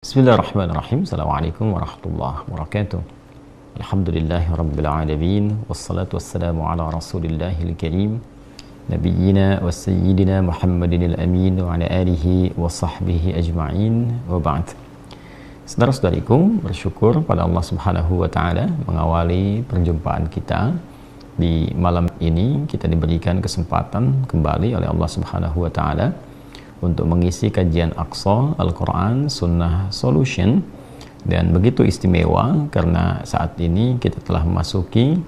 Bismillahirrahmanirrahim. Assalamualaikum warahmatullahi wabarakatuh. Alhamdulillahirrabbilalamin. Wassalatu wassalamu ala rasulillahil karim Nabiyyina wa sayyidina Muhammadinil amin wa ala alihi wa sahbihi ajma'in wa ba'd. Saudara-saudariku, bersyukur pada Allah subhanahu wa ta'ala mengawali perjumpaan kita di malam ini. Kita diberikan kesempatan kembali oleh Allah subhanahu wa ta'ala untuk mengisi kajian Aqsa Al-Quran Sunnah Solution, dan begitu istimewa karena saat ini kita telah memasuki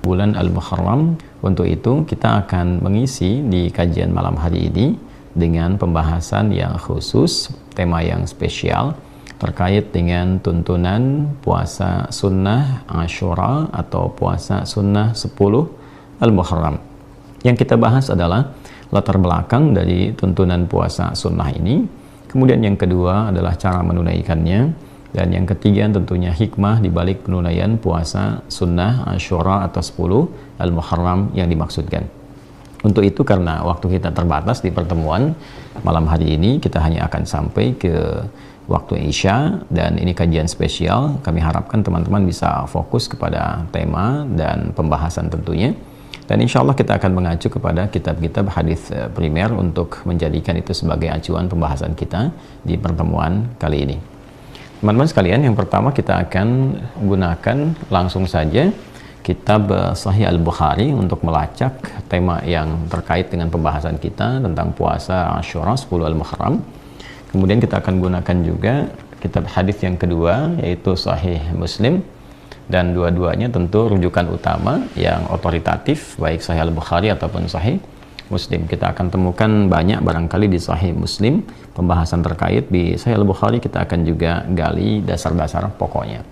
bulan Al-Muharram. Untuk itu kita akan mengisi di kajian malam hari ini dengan pembahasan yang khusus, tema yang spesial terkait dengan tuntunan puasa sunnah Ashura atau puasa sunnah 10 Al-Muharram. Yang kita bahas adalah latar belakang dari tuntunan puasa sunnah ini, kemudian yang kedua adalah cara menunaikannya, dan yang ketiga tentunya hikmah di balik penunaian puasa sunnah Ashura atau 10 Al-Muharram yang dimaksudkan. Untuk itu, karena waktu kita terbatas di pertemuan malam hari ini, kita hanya akan sampai ke waktu Isya, dan ini kajian spesial. Kami harapkan teman-teman bisa fokus kepada tema dan pembahasan tentunya. Dan insya Allah kita akan mengacu kepada kitab-kitab hadis primer untuk menjadikan itu sebagai acuan pembahasan kita di pertemuan kali ini. Teman-teman sekalian, yang pertama kita akan gunakan langsung saja kitab Sahih Al-Bukhari untuk melacak tema yang terkait dengan pembahasan kita tentang puasa Ashura 10 Al-Muharram. Kemudian kita akan gunakan juga kitab hadis yang kedua, yaitu Sahih Muslim. Dan dua-duanya tentu rujukan utama yang otoritatif, baik Sahih Al-Bukhari ataupun Sahih Muslim. Kita akan temukan banyak barangkali di Sahih Muslim pembahasan terkait. Di Sahih Al-Bukhari kita akan juga gali dasar-dasar pokoknya.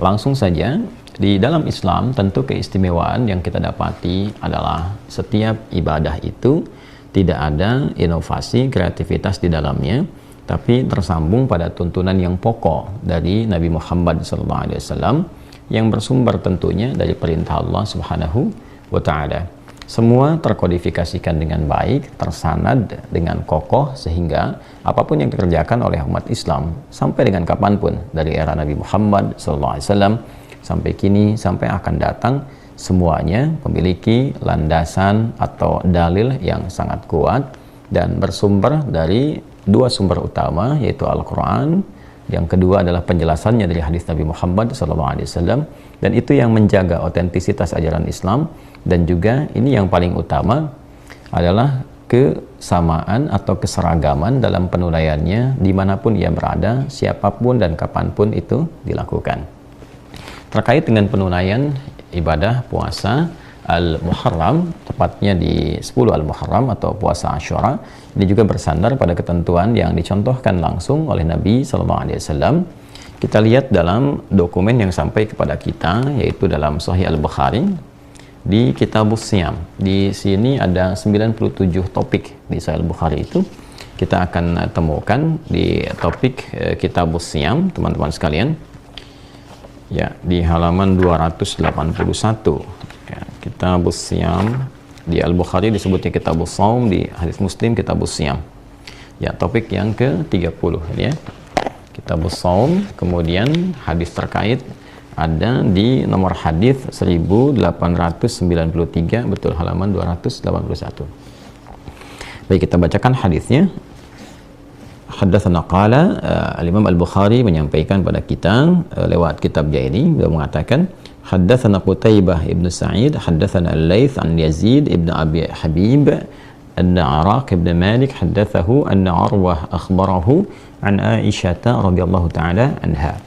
Langsung saja, di dalam Islam tentu keistimewaan yang kita dapati adalah setiap ibadah itu tidak ada inovasi, kreativitas di dalamnya, tapi tersambung pada tuntunan yang pokok dari Nabi Muhammad SAW yang bersumber tentunya dari perintah Allah Subhanahu wa Ta'ala. Semua terkodifikasikan dengan baik, tersanad dengan kokoh, sehingga apapun yang dikerjakan oleh umat Islam sampai dengan kapanpun, dari era Nabi Muhammad SAW sampai kini, sampai akan datang, semuanya memiliki landasan atau dalil yang sangat kuat dan bersumber dari dua sumber utama, yaitu Al-Quran, yang kedua adalah penjelasannya dari hadis Nabi Muhammad SAW, dan itu yang menjaga otentisitas ajaran Islam. Dan juga ini yang paling utama adalah kesamaan atau keseragaman dalam penunaiannya dimanapun ia berada, siapapun dan kapanpun itu dilakukan. Terkait dengan penunaian ibadah puasa Al-Muharram, tepatnya di 10 Al-Muharram atau puasa Ashura, ini juga bersandar pada ketentuan yang dicontohkan langsung oleh Nabi SAW. Kita lihat dalam dokumen yang sampai kepada kita, yaitu dalam Sahih Al-Bukhari di Kitabus Siyam. Di sini ada 97 topik di Sahih Al-Bukhari itu. Kita akan temukan di topik Kitabus Siyam, teman-teman sekalian, ya, di halaman 281. Kitabus Siyam di Al-Bukhari disebutnya Kitabus Shaum, di hadis Muslim Kitabus Siyam. Ya, topik yang ke-30 ya. Kitabus Shaum, kemudian hadis terkait ada di nomor hadis 1893, betul, halaman 281. Baik, kita bacakan hadisnya. Haddatsana qala, Al-Imam Al-Bukhari menyampaikan pada kita lewat kitabnya ini, beliau mengatakan Haddatsana Qutaibah ibn Sa'id, haddatsana Al-Laits an Yazid ibn Abi Habib, anna Araq ibn Malik haddatsahu anna Arwah akhbarahu an Aisyah radhiyallahu ta'ala anha.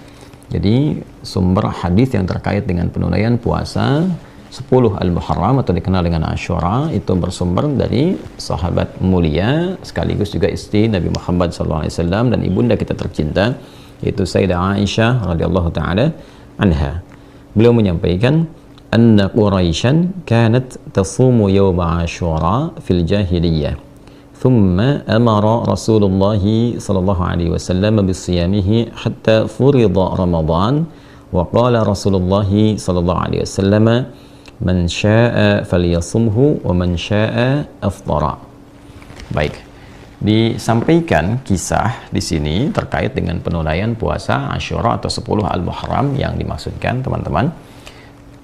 Jadi sumber hadis yang terkait dengan penunaian puasa 10 Al-Muharram atau dikenal dengan Ashura itu bersumber dari sahabat mulia sekaligus juga istri Nabi Muhammad SAW dan ibunda kita tercinta, yaitu Sayyidah Aisyah radhiyallahu ta'ala anha. Beliau menyampaikan anna Quraisyan kanat tasumu yawma Ashura fil jahiliyah, thumma amara Rasulullah sallallahu alaihi wasallam bisiyamihi hatta furida Ramadan, wa qala Rasulullah sallallahu alaihi wasallam man syaa'a falyasumhu wa man syaa'a aftara. Baik, disampaikan kisah di sini terkait dengan penunaian puasa Asyura atau 10 Al-Muharram yang dimaksudkan, teman-teman.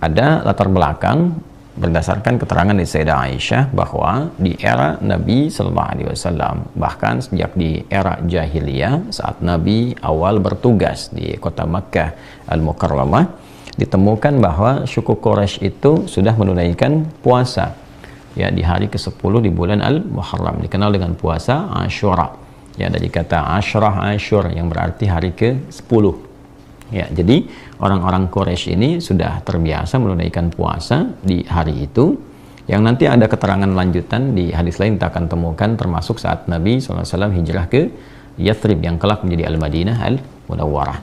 Ada latar belakang berdasarkan keterangan dari Sayyidah Aisyah bahwa di era Nabi Sallallahu Alaihi Wasallam, bahkan sejak di era jahiliyah saat Nabi awal bertugas di kota Makkah Al-Mukarramah, ditemukan bahwa suku Quraisy itu sudah menunaikan puasa ya di hari ke-10 di bulan Al-Muharram, dikenal dengan puasa Asyura ya, dari kata Asyrah Asyur yang berarti hari ke-10 ya. Jadi orang-orang Quraisy ini sudah terbiasa menunaikan puasa di hari itu, yang nanti ada keterangan lanjutan di hadis lain kita akan temukan, termasuk saat Nabi SAW hijrah ke Yathrib yang kelak menjadi Al-Madinah Al-Munawwarah.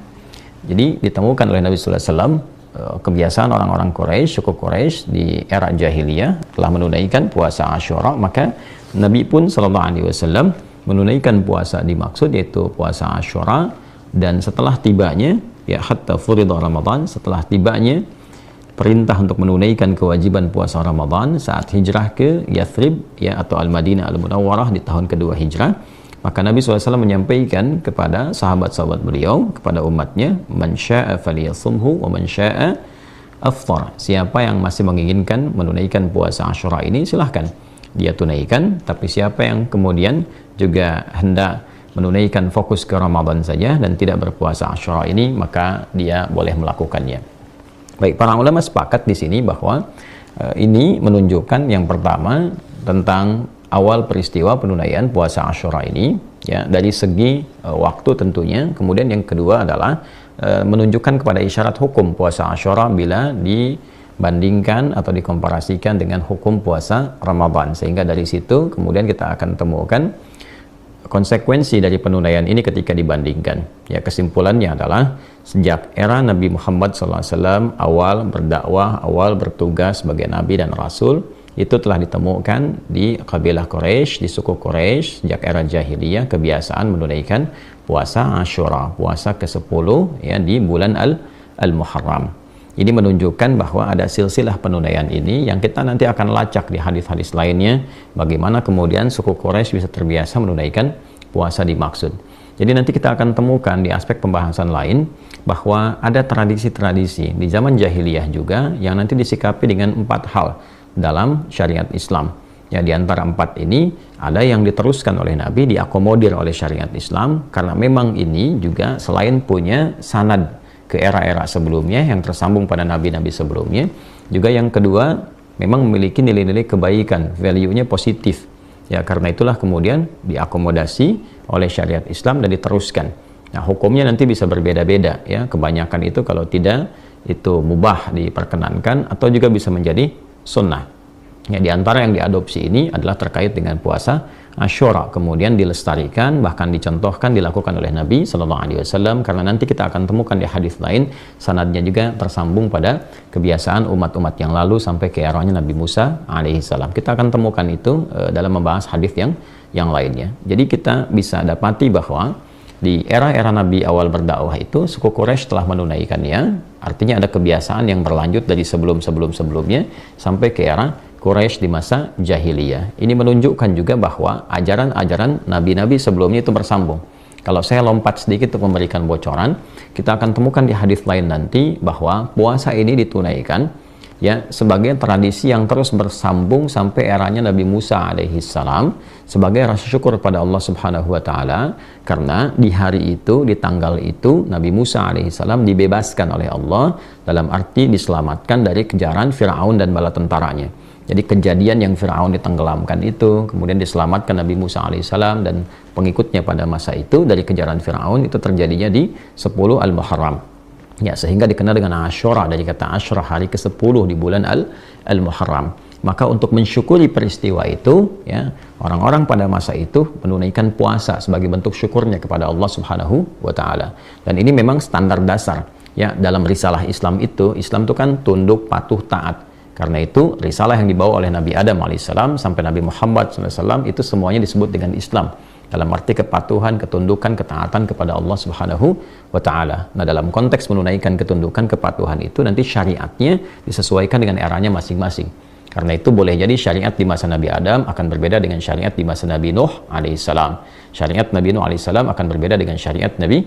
Jadi ditemukan oleh Nabi SAW kebiasaan orang-orang Quraisy, suku Quraisy di era jahiliyah telah menunaikan puasa Asyura, maka Nabi pun Sallallahu Alaihi Wasallam menunaikan puasa dimaksud yaitu puasa Asyura. Dan setelah tibanya ya hatta furida Ramadan, setelah tibanya perintah untuk menunaikan kewajiban puasa Ramadan saat hijrah ke Yathrib ya atau Al-Madinah Al-Munawwarah di tahun kedua hijrah, maka Nabi SAW menyampaikan kepada sahabat-sahabat beliau, kepada umatnya, man sya'a falyasumhu wa man sya'a afthar. Siapa yang masih menginginkan menunaikan puasa Asyura ini, silahkan dia tunaikan, tapi siapa yang kemudian juga hendak menunaikan fokus ke Ramadan saja dan tidak berpuasa Asyura ini, maka dia boleh melakukannya. Baik, para ulama sepakat di sini bahwa ini menunjukkan yang pertama tentang awal peristiwa penunaian puasa Asyura ini ya, dari segi waktu tentunya. Kemudian yang kedua adalah menunjukkan kepada isyarat hukum puasa Asyura bila dibandingkan atau dikomparasikan dengan hukum puasa Ramadan, sehingga dari situ kemudian kita akan temukan konsekuensi dari penunaian ini ketika dibandingkan. Ya, kesimpulannya adalah sejak era Nabi Muhammad SAW awal berdakwah, awal bertugas sebagai Nabi dan Rasul, itu telah ditemukan di kabilah Quraisy, di suku Quraisy sejak era jahiliyah kebiasaan menunaikan puasa Asyura, puasa ke-10 ya di bulan Al-Muharram. Ini menunjukkan bahwa ada silsilah penunaian ini yang kita nanti akan lacak di hadis-hadis lainnya, bagaimana kemudian suku Quraisy bisa terbiasa menunaikan puasa dimaksud. Jadi nanti kita akan temukan di aspek pembahasan lain bahwa ada tradisi-tradisi di zaman jahiliyah juga yang nanti disikapi dengan 4 hal dalam syariat Islam. Ya, di antara 4 ini ada yang diteruskan oleh Nabi, diakomodir oleh syariat Islam, karena memang ini juga selain punya sanad ke era-era sebelumnya yang tersambung pada nabi-nabi sebelumnya, juga yang kedua memang memiliki nilai-nilai kebaikan, value-nya positif. Ya, karena itulah kemudian diakomodasi oleh syariat Islam dan diteruskan. Nah, hukumnya nanti bisa berbeda-beda ya. Kebanyakan itu kalau tidak itu mubah diperkenankan atau juga bisa menjadi sunnah. Ya, di antara yang diadopsi ini adalah terkait dengan puasa Asyura, kemudian dilestarikan, bahkan dicontohkan, dilakukan oleh Nabi Sallallahu Alaihi Wasallam, karena nanti kita akan temukan di hadis lain sanadnya juga tersambung pada kebiasaan umat-umat yang lalu sampai ke eranya Nabi Musa alaihissalam. Kita akan temukan itu dalam membahas hadis yang lainnya. Jadi kita bisa dapati bahwa di era-era Nabi awal berdakwah itu suku Quraisy telah menunaikannya, artinya ada kebiasaan yang berlanjut dari sebelumnya sampai ke era Quraisy di masa jahiliyah. Ini menunjukkan juga bahwa ajaran-ajaran nabi-nabi sebelumnya itu bersambung. Kalau saya lompat sedikit untuk memberikan bocoran, kita akan temukan di hadis lain nanti bahwa puasa ini ditunaikan ya sebagai tradisi yang terus bersambung sampai eranya Nabi Musa alaihissalam, sebagai rasa syukur pada Allah Subhanahu wa taala, karena di hari itu, di tanggal itu, Nabi Musa alaihissalam dibebaskan oleh Allah, dalam arti diselamatkan dari kejaran Firaun dan bala tentaranya. Jadi kejadian yang Firaun ditenggelamkan itu, kemudian diselamatkan Nabi Musa alaihissalam dan pengikutnya pada masa itu dari kejaran Firaun, itu terjadinya di 10 Al-Muharram. Ya, sehingga dikenal dengan Asyura, dari kata Asyra, hari ke-10 di bulan Al-Muharram. Maka untuk mensyukuri peristiwa itu, ya, orang-orang pada masa itu menunaikan puasa sebagai bentuk syukurnya kepada Allah Subhanahu wa taala. Dan ini memang standar dasar ya dalam risalah Islam itu. Islam itu kan tunduk, patuh, taat. Karena itu risalah yang dibawa oleh Nabi Adam alaihissalam sampai Nabi Muhammad SAW itu semuanya disebut dengan Islam, dalam arti kepatuhan, ketundukan, ketaatan kepada Allah Subhanahu wa taala. Nah, dalam konteks menunaikan ketundukan, kepatuhan itu nanti syariatnya disesuaikan dengan eranya masing-masing. Karena itu boleh jadi syariat di masa Nabi Adam akan berbeda dengan syariat di masa Nabi Nuh alaihissalam. Syariat Nabi Nuh alaihissalam akan berbeda dengan syariat Nabi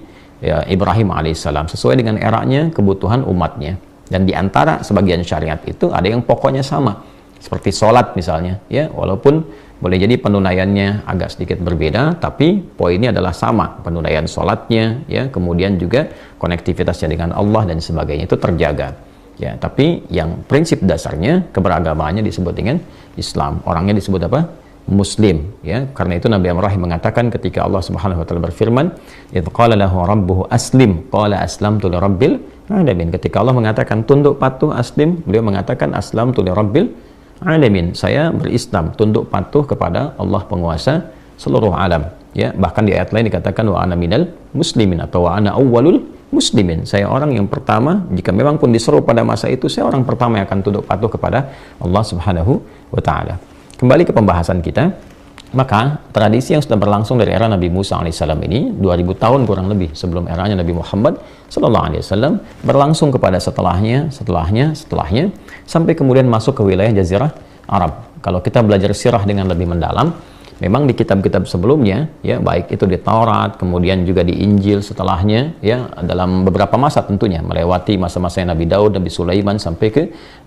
Ibrahim alaihissalam, sesuai dengan eranya, kebutuhan umatnya. Dan di antara sebagian syariat itu ada yang pokoknya sama, seperti sholat misalnya, ya, walaupun boleh jadi penunaiannya agak sedikit berbeda, tapi poinnya adalah sama, penunaian sholatnya, ya, kemudian juga konektivitasnya dengan Allah dan sebagainya itu terjaga. Ya, tapi yang prinsip dasarnya keberagamaannya disebut dengan Islam. Orangnya disebut apa? Muslim, ya. Karena itu Nabi Ibrahim mengatakan ketika Allah Subhanahu wa taala berfirman, "Idz qala lahu rabbuhu aslim, qala aslamtu lirabbil alamin." Ketika Allah mengatakan tunduk patuh aslim, beliau mengatakan aslamtu lirabbil alamin. Saya berislam, tunduk patuh kepada Allah penguasa seluruh alam. Ya, bahkan di ayat lain dikatakan wa ana minal muslimin atau wa ana awwalul muslimin. Saya orang yang pertama, jika memang pun diseru pada masa itu, saya orang pertama yang akan tunduk patuh kepada Allah Subhanahu wa taala. Kembali ke pembahasan kita, maka tradisi yang sudah berlangsung dari era Nabi Musa alaihissalam ini 2000 tahun kurang lebih sebelum eranya Nabi Muhammad sallallahu alaihi wasallam berlangsung kepada setelahnya sampai kemudian masuk ke wilayah Jazirah Arab. Kalau kita belajar sirah dengan lebih mendalam, memang di kitab-kitab sebelumnya, ya, baik itu di Taurat, kemudian juga di Injil setelahnya, ya, dalam beberapa masa tentunya, melewati masa-masa Nabi Daud, Nabi Sulaiman sampai ke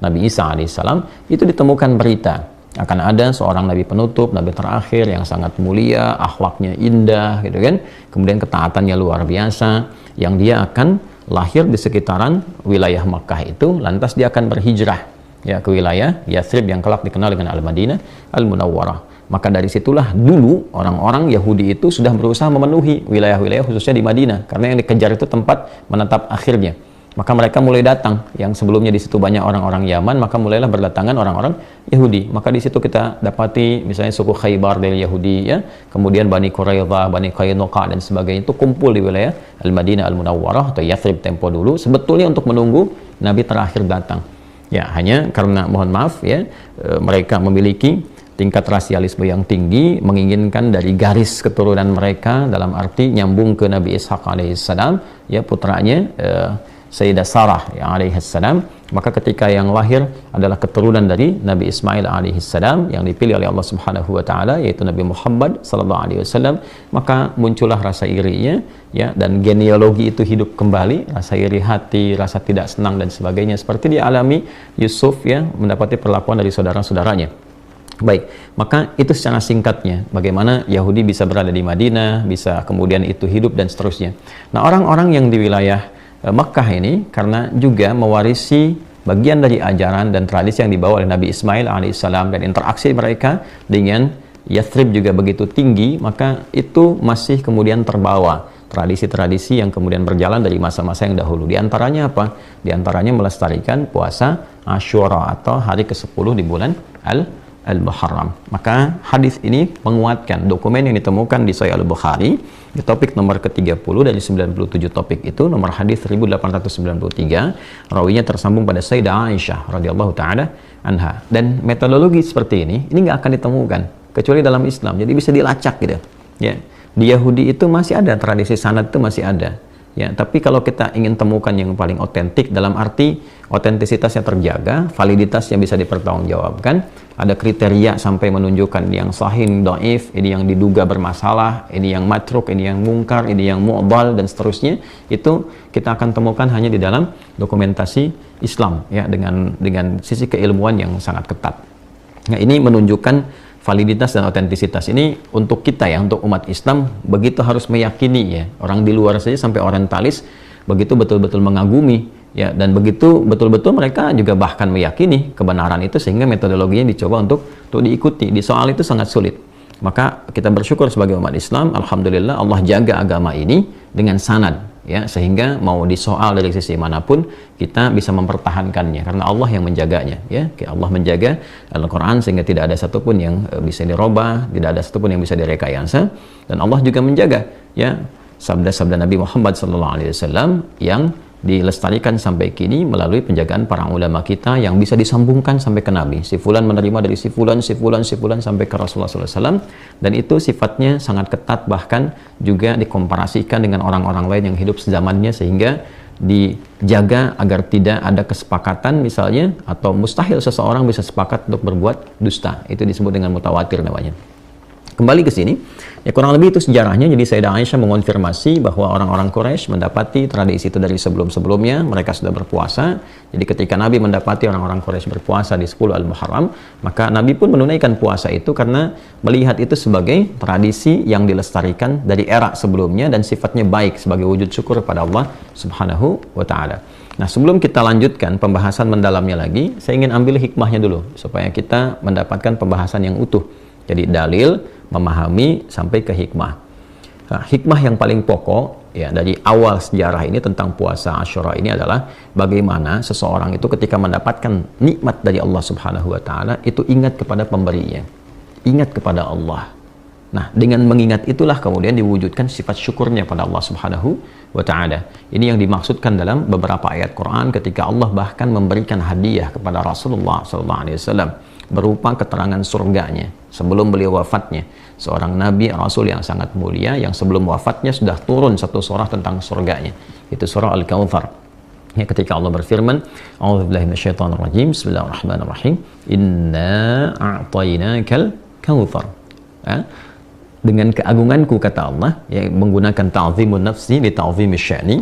Nabi Isa alaihissalam, itu ditemukan berita akan ada seorang nabi penutup, nabi terakhir yang sangat mulia, akhlaknya indah, gitu kan, kemudian ketaatannya luar biasa, yang dia akan lahir di sekitaran wilayah Makkah itu, lantas dia akan berhijrah, ya, ke wilayah Yathrib yang kelak dikenal dengan Al-Madinah Al-Munawwarah. Maka dari situlah dulu orang-orang Yahudi itu sudah berusaha memenuhi wilayah-wilayah khususnya di Madinah, karena yang dikejar itu tempat menetap akhirnya. Maka mereka mulai datang, yang sebelumnya di situ banyak orang-orang Yaman, maka mulailah berdatangan orang-orang Yahudi. Maka di situ kita dapati misalnya suku Khaybar dari Yahudi, ya, kemudian Bani Quraidah, Bani Qainuqa dan sebagainya itu kumpul di wilayah Al-Madinah Al-Munawwarah atau Yathrib tempo dulu, sebetulnya untuk menunggu Nabi terakhir datang. Ya, hanya karena mohon maaf, ya, mereka memiliki tingkat rasialisme yang tinggi, menginginkan dari garis keturunan mereka dalam arti nyambung ke Nabi Ishaq alaihissalam, ya, putranya Sayyidah Sarah ya, alaihissalam. Maka ketika yang lahir adalah keturunan dari Nabi Ismail alaihissalam yang dipilih oleh Allah Subhanahu wa taala, yaitu Nabi Muhammad sallallahu alaihi wasallam, maka muncullah rasa irinya, ya, dan genealogi itu hidup kembali, rasa iri hati, rasa tidak senang dan sebagainya, seperti dialami Yusuf, ya, mendapati perlakuan dari saudara-saudaranya. Baik, maka itu secara singkatnya bagaimana Yahudi bisa berada di Madinah, bisa kemudian itu hidup dan seterusnya. Nah, orang-orang yang di wilayah Makkah ini karena juga mewarisi bagian dari ajaran dan tradisi yang dibawa oleh Nabi Ismail alaihissalam, dan interaksi mereka dengan Yathrib juga begitu tinggi, maka itu masih kemudian terbawa tradisi-tradisi yang kemudian berjalan dari masa-masa yang dahulu. Di antaranya apa? Di antaranya melestarikan puasa Asyura atau hari ke-10 di bulan Al-Muharram. Maka hadis ini menguatkan dokumen yang ditemukan di Sahih Al-Bukhari di topik nomor ke-30 dari 97 topik itu, nomor hadis 1893, rawinya tersambung pada Sayyidah Aisyah radhiyallahu taala anha. Dan metodologi seperti ini nggak akan ditemukan kecuali dalam Islam. Jadi bisa dilacak gitu. Ya. Di Yahudi itu masih ada tradisi sanad, itu masih ada. Ya, tapi kalau kita ingin temukan yang paling otentik dalam arti otentisitasnya terjaga, validitasnya bisa dipertanggungjawabkan, ada kriteria sampai menunjukkan yang sahih, dhaif, ini yang diduga bermasalah, ini yang matruk, ini yang mungkar, ini yang mu'dhal dan seterusnya, itu kita akan temukan hanya di dalam dokumentasi Islam, ya, dengan sisi keilmuan yang sangat ketat. Nah, ini menunjukkan validitas dan otentisitas ini untuk kita, ya, untuk umat Islam begitu harus meyakini, ya. Orang di luar saja sampai orientalis begitu betul-betul mengagumi, ya, dan begitu betul-betul mereka juga bahkan meyakini kebenaran itu, sehingga metodologinya dicoba untuk diikuti. Di soal itu sangat sulit. Maka kita bersyukur sebagai umat Islam, alhamdulillah Allah jaga agama ini dengan sanad, ya, sehingga mau disoal dari sisi manapun kita bisa mempertahankannya karena Allah yang menjaganya, ya. Allah menjaga Al-Quran sehingga tidak ada satupun yang bisa dirubah, tidak ada satupun yang bisa direkayasa, dan Allah juga menjaga, ya, sabda-sabda Nabi Muhammad SAW yang dilestarikan sampai kini melalui penjagaan para ulama kita yang bisa disambungkan sampai ke Nabi. Si fulan menerima dari si fulan sampai ke Rasulullah SAW, dan itu sifatnya sangat ketat, bahkan juga dikomparasikan dengan orang-orang lain yang hidup sezamannya, sehingga dijaga agar tidak ada kesepakatan misalnya, atau mustahil seseorang bisa sepakat untuk berbuat dusta. Itu disebut dengan mutawatir namanya. Kembali ke sini, ya kurang lebih itu sejarahnya. Jadi Sayyidah Aisyah mengonfirmasi bahwa orang-orang Quraisy mendapati tradisi itu dari sebelum-sebelumnya, mereka sudah berpuasa. Jadi ketika Nabi mendapati orang-orang Quraisy berpuasa di 10 Al-Muharram, maka Nabi pun menunaikan puasa itu karena melihat itu sebagai tradisi yang dilestarikan dari era sebelumnya dan sifatnya baik sebagai wujud syukur kepada Allah Subhanahu wa Ta'ala. Nah, sebelum kita lanjutkan pembahasan mendalamnya lagi, saya ingin ambil hikmahnya dulu supaya kita mendapatkan pembahasan yang utuh. Jadi dalil, memahami, sampai ke hikmah. Nah, hikmah yang paling pokok ya dari awal sejarah ini tentang puasa Asyura ini adalah bagaimana seseorang itu ketika mendapatkan nikmat dari Allah Subhanahu wa Ta'ala itu ingat kepada pemberinya, ingat kepada Allah. Nah, dengan mengingat itulah kemudian diwujudkan sifat syukurnya pada Allah Subhanahu wa Ta'ala. Ini yang dimaksudkan dalam beberapa ayat Quran ketika Allah bahkan memberikan hadiah kepada Rasulullah SAW berupa keterangan surganya sebelum beliau wafatnya. Seorang nabi rasul yang sangat mulia yang sebelum wafatnya sudah turun satu surah tentang surganya. Itu surah Al-Kautsar. Ya, ketika Allah berfirman, A'udzubillahi minasyaitonirrajim, Bismillahirrahmanirrahim, Inna a'tainakal kautsar. Ya, dengan keagunganku kata Allah, yang menggunakan ta'zimun nafsi li ta'zimi sya'ni,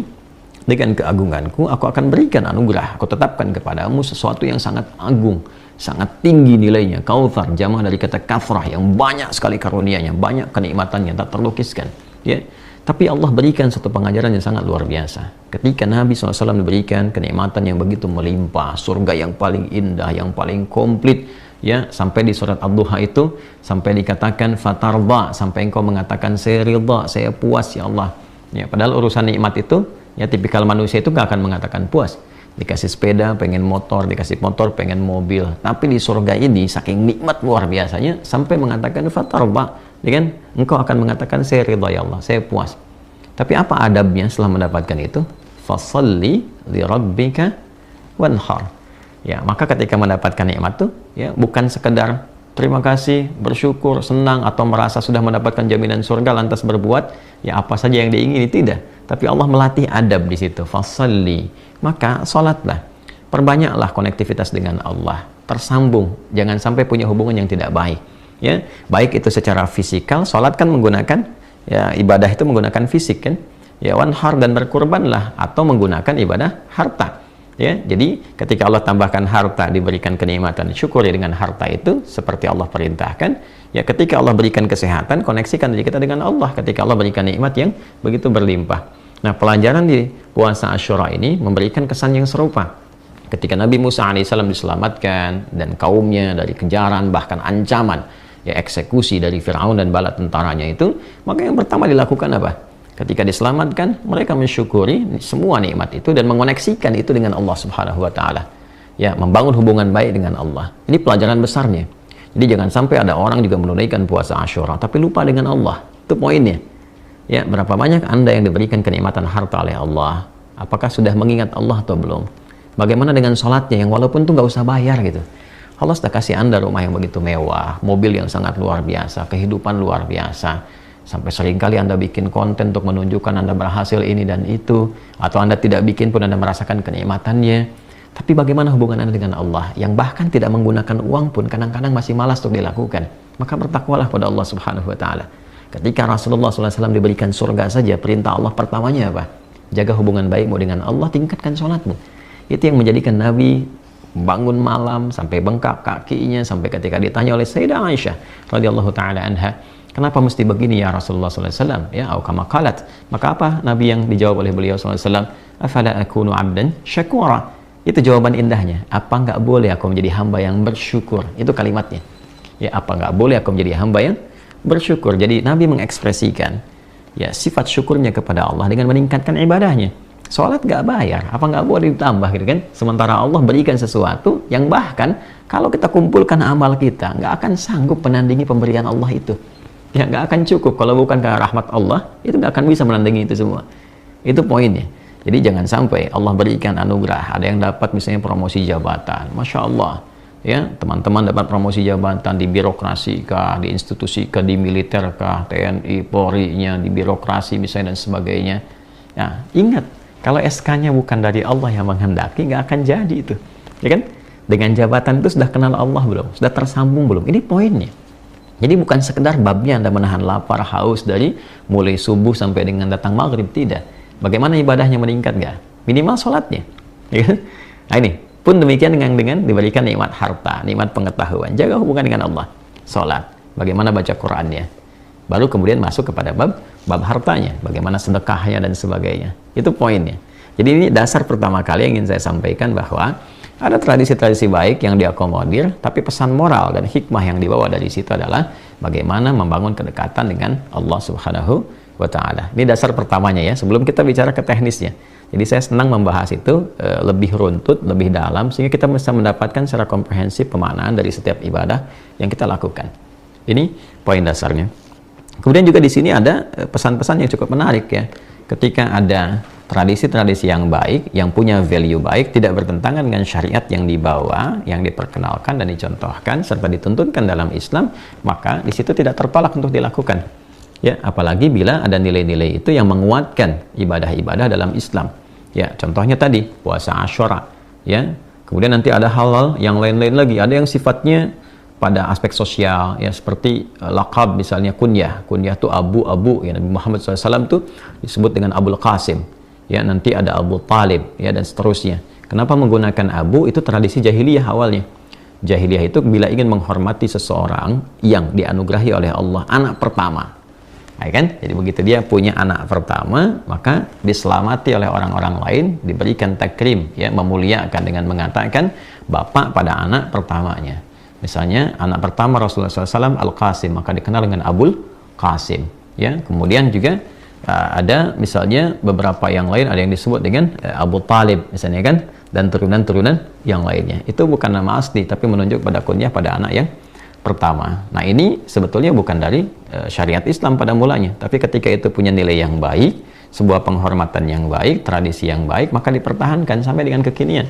dengan keagunganku aku akan berikan anugerah, aku tetapkan kepadamu sesuatu yang sangat agung, sangat tinggi nilainya. Kautsar jamaah dari kata kafrah, yang banyak sekali karunia-Nya, banyak kenikmatannya tak terlukiskan, ya. Tapi Allah berikan satu pengajaran yang sangat luar biasa. Ketika Nabi SAW diberikan kenikmatan yang begitu melimpah, surga yang paling indah, yang paling komplit, ya, sampai di surat Ad-Duha itu sampai dikatakan fatarda, sampai engkau mengatakan saya ridha, saya puas ya Allah. Ya, padahal urusan nikmat itu, ya, tipikal manusia itu gak akan mengatakan puas. Dikasih sepeda, pengen motor, dikasih motor, pengen mobil. Tapi di surga ini, saking nikmat luar biasanya, sampai mengatakan fatarba, ya kan? Engkau akan mengatakan, saya ridha ya Allah, saya puas. Tapi apa adabnya setelah mendapatkan itu? Fasalli li rabbika wanhar. Ya, maka ketika mendapatkan nikmat itu, ya, bukan sekedar terima kasih, bersyukur, senang, atau merasa sudah mendapatkan jaminan surga, lantas berbuat, ya apa saja yang diingini, tidak. Tapi Allah melatih adab di situ. Fasalli, maka sholatlah, perbanyaklah konektivitas dengan Allah, tersambung, jangan sampai punya hubungan yang tidak baik. Ya, baik itu secara fisikal, sholat kan menggunakan, ya, ibadah itu menggunakan fisik kan, ya, wanhar, dan berkurbanlah, atau menggunakan ibadah harta. Ya, jadi ketika Allah tambahkan harta, diberikan kenikmatan, syukuri dengan harta itu seperti Allah perintahkan. Ya, ketika Allah berikan kesehatan, koneksikan diri kita dengan Allah. Ketika Allah berikan nikmat yang begitu berlimpah. Nah, pelajaran di puasa Asyura ini memberikan kesan yang serupa. Ketika Nabi Musa alaihissalam diselamatkan dan kaumnya dari kejaran, bahkan ancaman, ya, eksekusi dari Firaun dan bala tentaranya itu, maka yang pertama dilakukan apa? Ketika diselamatkan, mereka mensyukuri semua nikmat itu dan mengoneksikan itu dengan Allah Subhanahu wa Ta'ala. Ya, membangun hubungan baik dengan Allah. Ini pelajaran besarnya. Jadi jangan sampai ada orang juga menunaikan puasa Asyura tapi lupa dengan Allah. Itu poinnya. Ya, berapa banyak Anda yang diberikan kenikmatan harta oleh Allah? Apakah sudah mengingat Allah atau belum? Bagaimana dengan sholatnya yang walaupun tuh nggak usah bayar gitu? Allah sudah kasih Anda rumah yang begitu mewah, mobil yang sangat luar biasa, kehidupan luar biasa. Sampai seringkali Anda bikin konten untuk menunjukkan Anda berhasil ini dan itu, atau Anda tidak bikin pun Anda merasakan kenikmatannya. Tapi bagaimana hubungan Anda dengan Allah yang bahkan tidak menggunakan uang pun kadang-kadang masih malas untuk dilakukan? Maka bertakwalah pada Allah Subhanahu wa Ta'ala. Ketika Rasulullah SAW diberikan surga saja, perintah Allah pertamanya apa? Jaga hubungan baikmu dengan Allah, tingkatkan sholatmu. Itu yang menjadikan Nabi bangun malam sampai bengkak kakinya, sampai ketika ditanya oleh Sayyidah Aisyah radhiyallahu ta'ala anha, kenapa mesti begini ya Rasulullah SAW? Ya, au kama qalat. Maka apa Nabi yang dijawab oleh beliau SAW? Afala akunu abdan syakura. Itu jawaban indahnya. Apa nggak boleh aku menjadi hamba yang bersyukur? Itu kalimatnya. Ya, apa nggak boleh aku menjadi hamba yang bersyukur? Jadi Nabi mengekspresikan, ya, sifat syukurnya kepada Allah dengan meningkatkan ibadahnya. Sholat nggak bayar, apa nggak boleh ditambah gitu kan? Sementara Allah berikan sesuatu yang bahkan kalau kita kumpulkan amal kita nggak akan sanggup menandingi pemberian Allah itu. Ya, nggak akan cukup. Kalau bukan karena rahmat Allah, itu nggak akan bisa menandingi itu semua. Itu poinnya. Jadi jangan sampai Allah berikan anugerah, ada yang dapat misalnya promosi jabatan, Masya Allah, ya, teman-teman dapat promosi jabatan di birokrasi kah, di institusi kah, di militer kah, TNI, Polri-nya, di birokrasi misalnya dan sebagainya. Ya, ingat, Kalau SK-nya bukan dari Allah yang menghendaki, nggak akan jadi itu. Ya kan? Dengan jabatan itu sudah kenal Allah belum? Sudah tersambung belum? Ini poinnya. Jadi bukan sekedar babnya Anda menahan lapar, haus dari mulai subuh sampai dengan datang maghrib, tidak. Bagaimana ibadahnya meningkat nggak? Minimal sholatnya. Ya kan? Nah ini, pun demikian dengan diberikan nikmat harta, nikmat pengetahuan. Jaga hubungan dengan Allah. Sholat. Bagaimana baca Qur'annya. Baru kemudian masuk kepada bab hartanya. Bagaimana sedekahnya dan sebagainya. Itu poinnya. Jadi ini dasar pertama kali yang ingin saya sampaikan bahwa ada tradisi-tradisi baik yang diakomodir, tapi pesan moral dan hikmah yang dibawa dari situ adalah bagaimana membangun kedekatan dengan Allah Subhanahu wa Ta'ala. Ini dasar pertamanya ya, sebelum kita bicara ke teknisnya. Jadi saya senang membahas itu lebih runtut, lebih dalam, sehingga kita bisa mendapatkan secara komprehensif pemaknaan dari setiap ibadah yang kita lakukan. Ini poin dasarnya. Kemudian juga di sini ada pesan-pesan yang cukup menarik ya. Ketika ada tradisi-tradisi yang baik, yang punya value baik, tidak bertentangan dengan syariat yang dibawa, yang diperkenalkan dan dicontohkan, serta dituntunkan dalam Islam, maka di situ tidak terpalak untuk dilakukan. Ya, apalagi bila ada nilai-nilai itu yang menguatkan ibadah-ibadah dalam Islam. Ya, contohnya tadi puasa Asyura. Ya, kemudian nanti ada hal-hal yang lain-lain lagi. Ada yang sifatnya pada aspek sosial, ya seperti laqab misalnya kunyah. Kunyah itu Abu ya, Nabi Muhammad SAW itu disebut dengan Abul Qasim. Ya, nanti ada Abu Talib, ya, dan seterusnya. Kenapa menggunakan Abu? Itu tradisi jahiliyah awalnya. Jahiliyah itu bila ingin menghormati seseorang yang dianugerahi oleh Allah, anak pertama. Ya kan? Jadi begitu dia punya anak pertama, maka diselamati oleh orang-orang lain, diberikan takrim, ya, memuliakan dengan mengatakan bapak pada anak pertamanya. Misalnya anak pertama Rasulullah SAW Al-Qasim, maka dikenal dengan Abul Qasim. Ya, kemudian juga ada misalnya beberapa yang lain, ada yang disebut dengan Abu Talib misalnya kan, dan turunan-turunan yang lainnya. Itu bukan nama asli, tapi menunjuk pada kunyah pada anak yang pertama. Nah ini sebetulnya bukan dari syariat Islam pada mulanya, tapi ketika itu punya nilai yang baik, sebuah penghormatan yang baik, tradisi yang baik, maka dipertahankan sampai dengan kekinian.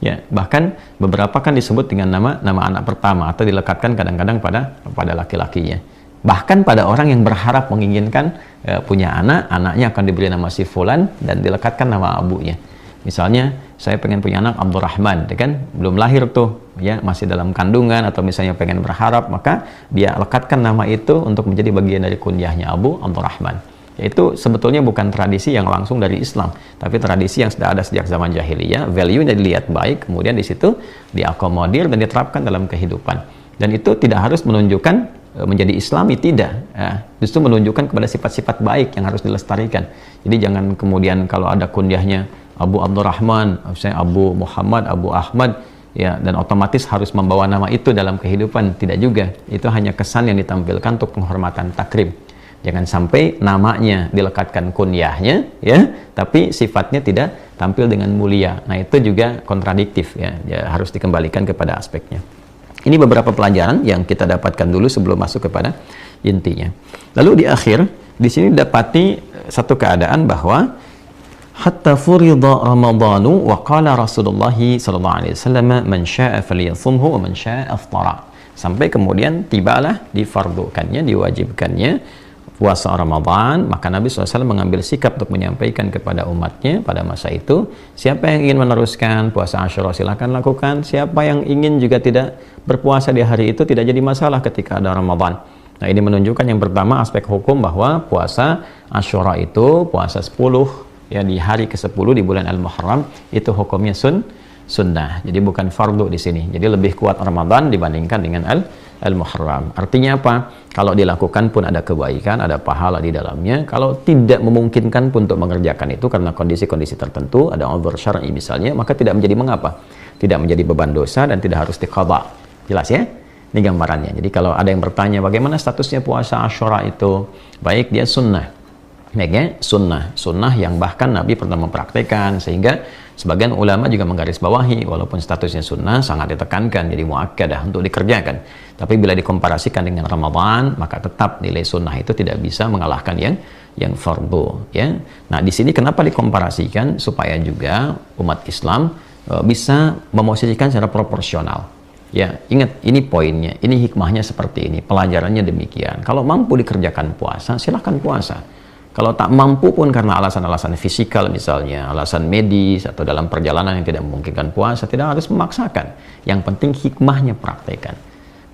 Ya, bahkan beberapa kan disebut dengan nama anak pertama, atau dilekatkan kadang-kadang pada laki-lakinya. Bahkan pada orang yang berharap menginginkan punya anak, anaknya akan diberi nama si fulan dan dilekatkan nama abunya. Misalnya saya pengen punya anak Abdurrahman, ya kan, belum lahir tuh, ya, masih dalam kandungan, atau misalnya pengen berharap, maka dia lekatkan nama itu untuk menjadi bagian dari kunyahnya Abdurrahman. Yaitu sebetulnya bukan tradisi yang langsung dari Islam, tapi tradisi yang sudah ada sejak zaman jahiliyah. Value-nya dilihat baik, kemudian di situ diakomodir dan diterapkan dalam kehidupan. Dan itu tidak harus menunjukkan menjadi Islami, tidak. Justru menunjukkan kepada sifat-sifat baik yang harus dilestarikan. Jadi jangan kemudian kalau ada kunyahnya Abu Abdurrahman, misalnya Abu Muhammad, Abu Ahmad, ya, dan otomatis harus membawa nama itu dalam kehidupan. Tidak juga. Itu hanya kesan yang ditampilkan untuk penghormatan takrim. Jangan sampai namanya dilekatkan kunyahnya, ya, tapi sifatnya tidak tampil dengan mulia. Nah, itu juga kontradiktif, ya, harus dikembalikan kepada aspeknya. Ini beberapa pelajaran yang kita dapatkan dulu sebelum masuk kepada intinya. Lalu di akhir, di sini dapati satu keadaan bahwa hatta furida Ramadhanu wa qala Rasulullah sallallahu alaihi wasallam man syaa'a falyasumhu wa man syaa'a aftara. Sampai kemudian tibalah difardukannya, diwajibkannya puasa Ramadan, maka Nabi SAW mengambil sikap untuk menyampaikan kepada umatnya pada masa itu, siapa yang ingin meneruskan puasa Asyura silakan lakukan, siapa yang ingin juga tidak berpuasa di hari itu tidak jadi masalah ketika ada Ramadan. Nah, ini menunjukkan yang pertama aspek hukum bahwa puasa Asyura itu puasa 10 ya di hari ke-10 di bulan Al-Muharram itu hukumnya sunnah. Jadi bukan fardu di sini. Jadi lebih kuat Ramadan dibandingkan dengan Al-Muharram. Artinya apa? Kalau dilakukan pun ada kebaikan, ada pahala di dalamnya. Kalau tidak memungkinkan pun untuk mengerjakan itu karena kondisi-kondisi tertentu, ada uzur syar'i misalnya, maka tidak menjadi mengapa. Tidak menjadi beban dosa dan tidak harus diqadha. Jelas ya? Ini gambarannya. Jadi kalau ada yang bertanya bagaimana statusnya puasa Asyura itu? Baik, dia sunnah. Baik ya, sunnah yang bahkan Nabi pernah mempraktekkan, sehingga sebagian ulama juga menggarisbawahi walaupun statusnya sunnah sangat ditekankan jadi muakkadah untuk dikerjakan. Tapi bila dikomparasikan dengan Ramadan, maka tetap nilai sunnah itu tidak bisa mengalahkan yang fardu, ya. Nah, di sini kenapa dikomparasikan? Supaya juga umat Islam bisa memosisikan secara proporsional. Ya, ingat ini poinnya, ini hikmahnya seperti ini, pelajarannya demikian. Kalau mampu dikerjakan puasa, silahkan puasa. Kalau tak mampu pun karena alasan-alasan fisikal misalnya, alasan medis atau dalam perjalanan yang tidak memungkinkan puasa, tidak harus memaksakan. Yang penting hikmahnya praktekkan.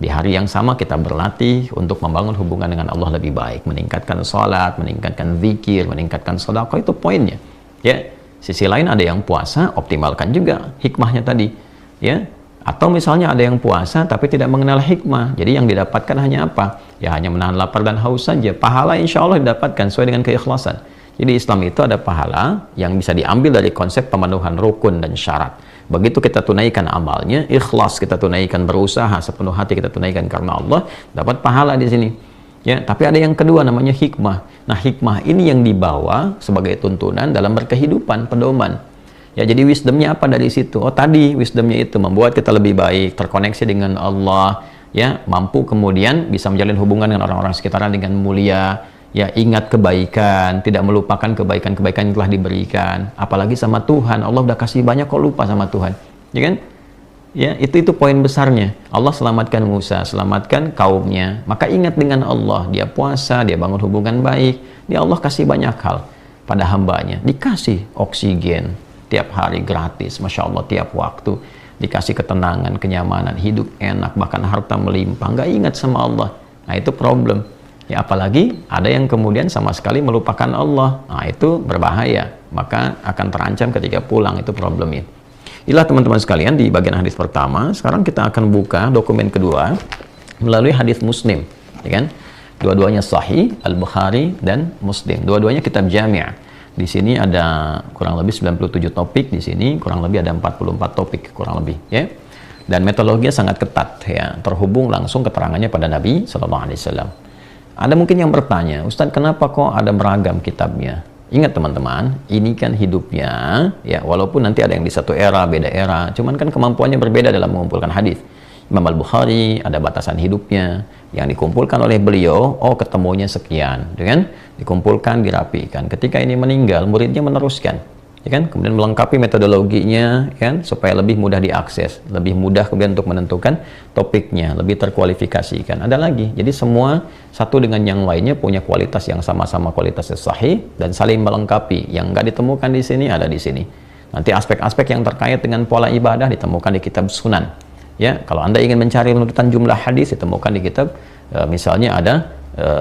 Di hari yang sama kita berlatih untuk membangun hubungan dengan Allah lebih baik, meningkatkan sholat, meningkatkan zikir, meningkatkan sedekah, itu poinnya. Ya, sisi lain ada yang puasa, optimalkan juga hikmahnya tadi. Ya, atau misalnya ada yang puasa tapi tidak mengenal hikmah, jadi yang didapatkan hanya apa? Ya hanya menahan lapar dan haus saja. Pahala insya Allah didapatkan sesuai dengan keikhlasan. Jadi Islam itu ada pahala yang bisa diambil dari konsep pemenuhan rukun dan syarat. Begitu kita tunaikan amalnya, ikhlas kita tunaikan, berusaha sepenuh hati kita tunaikan karena Allah, dapat pahala di sini. Ya, tapi ada yang kedua namanya hikmah. Nah, hikmah ini yang dibawa sebagai tuntunan dalam berkehidupan, pedoman. Ya, jadi wisdomnya apa dari situ? Oh, tadi wisdomnya itu membuat kita lebih baik, terkoneksi dengan Allah, ya, mampu kemudian bisa menjalin hubungan dengan orang-orang sekitarnya dengan mulia, ya, ingat kebaikan, tidak melupakan kebaikan-kebaikan yang telah diberikan, apalagi sama Tuhan. Allah udah kasih banyak kok lupa sama Tuhan, ya kan? Ya, itu poin besarnya. Allah selamatkan Musa, selamatkan kaumnya, maka ingat dengan Allah, dia puasa, dia bangun hubungan baik, dia Allah kasih banyak hal pada hambanya, dikasih oksigen tiap hari gratis, Masya Allah, tiap waktu dikasih ketenangan, kenyamanan, hidup enak, bahkan harta melimpah, nggak ingat sama Allah. Nah, itu problem. Ya, apalagi ada yang kemudian sama sekali melupakan Allah. Nah, itu berbahaya, maka akan terancam ketika pulang, itu problemnya. Inilah teman-teman sekalian di bagian hadis pertama. Sekarang kita akan buka dokumen kedua melalui hadis Muslim, ya kan? Dua-duanya sahih, Al-Bukhari dan Muslim. Dua-duanya kitab jami'. Di sini ada kurang lebih 97 topik, di sini kurang lebih ada 44 topik kurang lebih, ya. Dan metodologinya sangat ketat, ya, terhubung langsung keterangannya pada Nabi Sallallahu Alaihi Wasallam. Ada mungkin yang bertanya, Ustadz, kenapa kok ada beragam kitabnya? Ingat teman-teman, ini kan hidupnya, ya, walaupun nanti ada yang di satu era, beda era, cuman kan kemampuannya berbeda dalam mengumpulkan hadis. Imam Al-Bukhari ada batasan hidupnya yang dikumpulkan oleh beliau, oh ketemunya sekian, ya kan? Dikumpulkan, dirapikan. Ketika ini meninggal, muridnya meneruskan, ya kan? Kemudian melengkapi metodologinya, kan? Supaya lebih mudah diakses, lebih mudah kemudian untuk menentukan topiknya, lebih terkualifikasikan. Ada lagi, jadi semua satu dengan yang lainnya punya kualitas yang sama-sama kualitasnya sahih dan saling melengkapi. Yang nggak ditemukan di sini ada di sini. Nanti aspek-aspek yang terkait dengan pola ibadah ditemukan di kitab Sunan. Ya, kalau Anda ingin mencari runutan jumlah hadis ditemukan di kitab, misalnya ada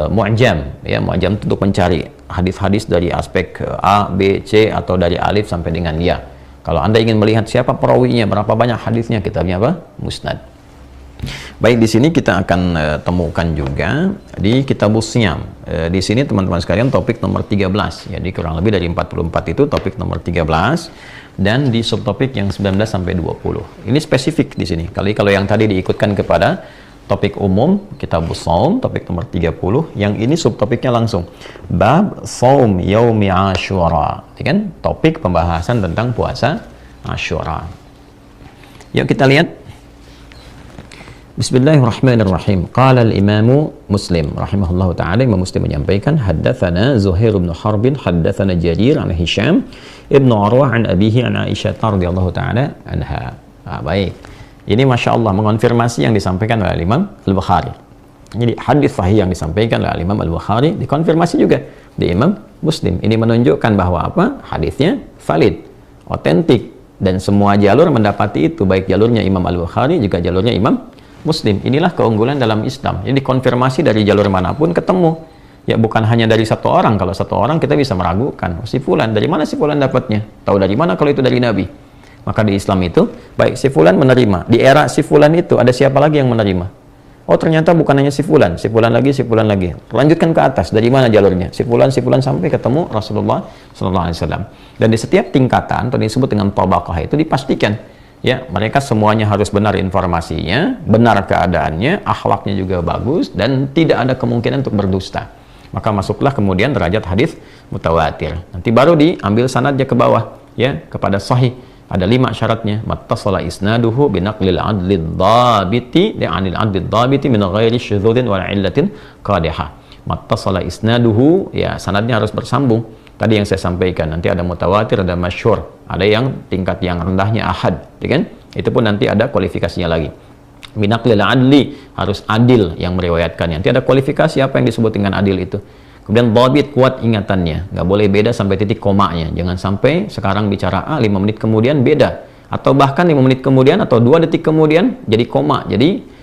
Mu'jam, ya, Mu'jam untuk mencari hadis-hadis dari aspek A, B, C atau dari alif sampai dengan ya. Kalau Anda ingin melihat siapa perawinya, berapa banyak hadisnya, kitabnya apa? Musnad. Baik, di sini kita akan temukan juga di Kitabus Shiyam. Di sini teman-teman sekalian topik nomor 13. Jadi kurang lebih dari 44 itu topik nomor 13 dan di subtopik yang 19 sampai 20. Ini spesifik di sini. Kalau yang tadi diikutkan kepada topik umum Kitabus Shaum topik nomor 30, yang ini subtopiknya langsung bab Shaum Yaumi Asyura. Ini kan topik pembahasan tentang puasa Asyura. Yuk kita lihat. Bismillahirrahmanirrahim. Qala al-Imam Muslim rahimahullahu taala, Imam Muslim menyampaikan, haddatsana Zuhair bin Harbin haddatsana Jarir an Hisham ibnu Urwah an abihi an Aisyah radhiyallahu taala anha. Baik. Ini Masya Allah mengonfirmasi yang disampaikan oleh Imam Al-Bukhari. Jadi hadis sahih yang disampaikan oleh Imam Al-Bukhari dikonfirmasi juga di Imam Muslim. Ini menunjukkan bahwa apa? Hadisnya valid, otentik, dan semua jalur mendapati itu, baik jalurnya Imam Al-Bukhari juga jalurnya Imam Muslim. Inilah keunggulan dalam Islam. Jadi konfirmasi dari jalur manapun ketemu. Ya, bukan hanya dari satu orang. Kalau satu orang kita bisa meragukan. Si fulan, dari mana si fulan dapatnya? Tahu dari mana kalau itu dari Nabi? Maka di Islam itu, baik si fulan menerima. Di era si fulan itu ada siapa lagi yang menerima? Oh, ternyata bukan hanya si fulan lagi, si fulan lagi. Lanjutkan ke atas, dari mana jalurnya? Si fulan sampai ketemu Rasulullah SAW. Dan di setiap tingkatan, atau disebut dengan tabaqah, itu dipastikan, ya, mereka semuanya harus benar informasinya, benar keadaannya, akhlaknya juga bagus, dan tidak ada kemungkinan untuk berdusta. Maka masuklah kemudian derajat hadis mutawatir. Nanti baru diambil sanadnya ke bawah, ya, kepada sahih. Ada 5 syaratnya. Mattasala isnaduhu binaqlil adlid dhabiti li'anil adlid dhabiti min ghairi syudzudin wal illatin qadihah. Mattasala isnaduhu, ya, sanadnya harus bersambung. Tadi yang saya sampaikan, nanti ada mutawatir, ada masyhur, ada yang tingkat yang rendahnya ahad, ya kan? Itu pun nanti ada kualifikasinya lagi. Binaqlil adli, harus adil yang meriwayatkannya. Nanti ada kualifikasi apa yang disebut dengan adil itu. Kemudian dhabit, kuat ingatannya, nggak boleh beda sampai titik komanya. Jangan sampai sekarang bicara A, 5 menit kemudian beda, atau bahkan 5 menit kemudian atau 2 detik kemudian jadi koma. Jadi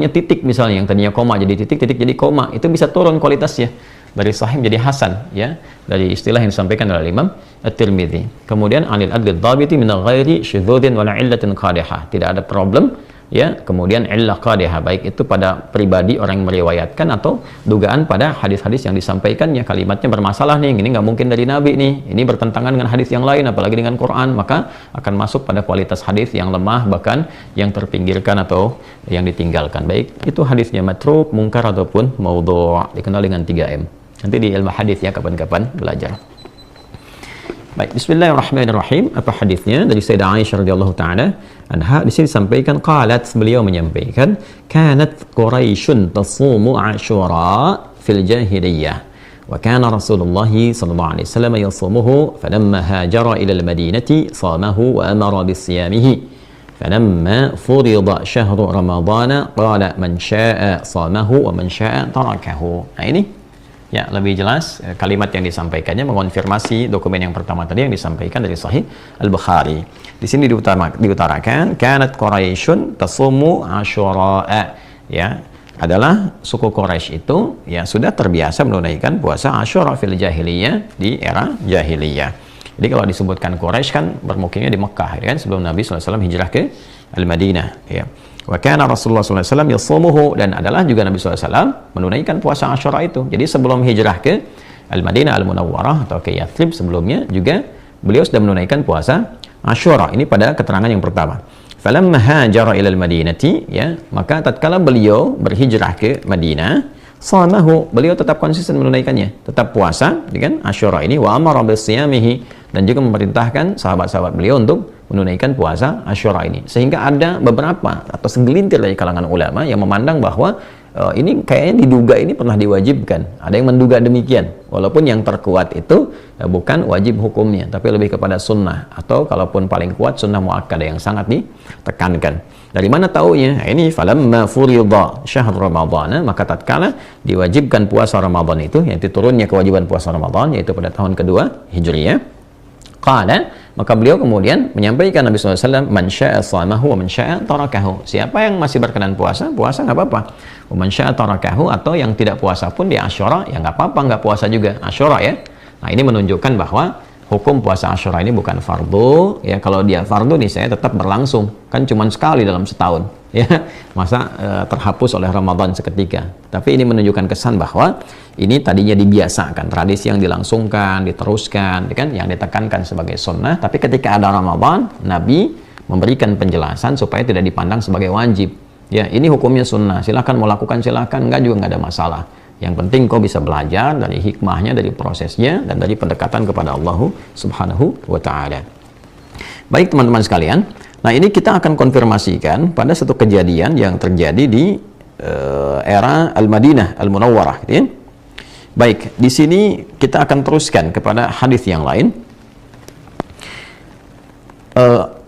titik misalnya, yang tadinya koma jadi titik, titik jadi koma, itu bisa turun kualitasnya dari sahih menjadi hasan, ya, dari istilah yang disampaikan oleh Imam At-Tirmidzi. Kemudian anil adli dhabiti min ghairi syudzudin wala illatin qadihah, tidak ada problem, ya, kemudian illah qadihah, baik itu pada pribadi orang yang meriwayatkan atau dugaan pada hadis-hadis yang disampaikannya, kalimatnya bermasalah nih, ini nggak mungkin dari Nabi nih, ini bertentangan dengan hadis yang lain, apalagi dengan Quran, maka akan masuk pada kualitas hadis yang lemah, bahkan yang terpinggirkan atau yang ditinggalkan. Baik itu hadisnya matruk, mungkar ataupun maudhu', dikenal dengan 3M. Nanti di ilmu hadis ya, kapan-kapan belajar. Baik, bismillahirrahmanirrahim. Apa hadisnya? Dari Sayyidah Aisyah radhiyallahu taala anha, di sini disampaikan, qalat, beliau menyampaikan, kanat Quraisyun tasumu Asyura fil jahiliyah wa kana Rasulullah sallallahu alaihi wasallam yasumuhu falamma hajara ila al-Madinati samahu wa amara bisiyamihi falamma furida syahru Ramadhan qala man syaa'a samahu wa man syaa'a tarakahu. Nah, ini ya, lebih jelas kalimat yang disampaikannya mengonfirmasi dokumen yang pertama tadi yang disampaikan dari Sahih Al-Bukhari. Di sini diutarakan kanat Quraisyun tasumu Asyura, ya, adalah suku Quraisy itu ya sudah terbiasa menunaikan puasa Asyura fil jahiliyah, di era jahiliyah. Jadi kalau disebutkan Quraisy kan bermukimnya di Mekah, ya kan, sebelum Nabi SAW hijrah ke Al-Madinah, ya. Wa kana Rasulullah SAW yasumuhu, dan adalah juga Nabi SAW menunaikan puasa Asyura itu. Jadi sebelum hijrah ke Al-Madinah Al-Munawwarah atau ke Yathrib sebelumnya juga beliau sudah menunaikan puasa Asyura. Ini pada keterangan yang pertama. Falamma hajara ila al-Madinati, ya, maka tatkala beliau berhijrah ke Madinah, samahu, beliau tetap konsisten menunaikannya, tetap puasa dengan Asyura ini, wa amara bisiyamihi, dan juga memerintahkan sahabat-sahabat beliau untuk menunaikan puasa Asyura ini. Sehingga ada beberapa atau segelintir dari kalangan ulama yang memandang bahwa ini kayaknya diduga ini pernah diwajibkan. Ada yang menduga demikian, walaupun yang terkuat itu bukan wajib hukumnya, tapi lebih kepada sunnah, atau kalaupun paling kuat sunnah muakkadah yang sangat ditekankan. Dari mana taunya? Ini falamma furida syahr Ramadhan, maka tatkala diwajibkan puasa Ramadan itu, yaitu turunnya kewajiban puasa Ramadan, yaitu pada tahun kedua Hijriyah, qala, maka beliau kemudian menyampaikan Nabi SAW, man sya'a shamahu wa man sya'a tarakahu, siapa yang masih berkenan puasa, puasa nggak apa-apa, wa man sya'a tarakahu, atau yang tidak puasa pun di Asyura, ya nggak apa-apa, nggak puasa juga Asyura, ya. Nah, ini menunjukkan bahwa hukum puasa Asyura ini bukan fardu, ya. Kalau dia fardu nih, saya tetap berlangsung, kan cuma sekali dalam setahun, ya, masa terhapus oleh Ramadan seketika. Tapi ini menunjukkan kesan bahwa ini tadinya dibiasakan, tradisi yang dilangsungkan, diteruskan, kan, yang ditekankan sebagai sunnah. Tapi ketika ada Ramadan, Nabi memberikan penjelasan supaya tidak dipandang sebagai wajib. Ya, ini hukumnya sunnah, silahkan mau lakukan, silahkan, enggak juga enggak ada masalah. Yang penting kau bisa belajar dari hikmahnya, dari prosesnya, dan dari pendekatan kepada Allah Subhanahu wa Ta'ala. Baik teman-teman sekalian, nah ini kita akan konfirmasikan pada satu kejadian yang terjadi di era Al-Madinah Al-Munawwarah, gitu ya. Baik, di sini kita akan teruskan kepada hadis yang lain.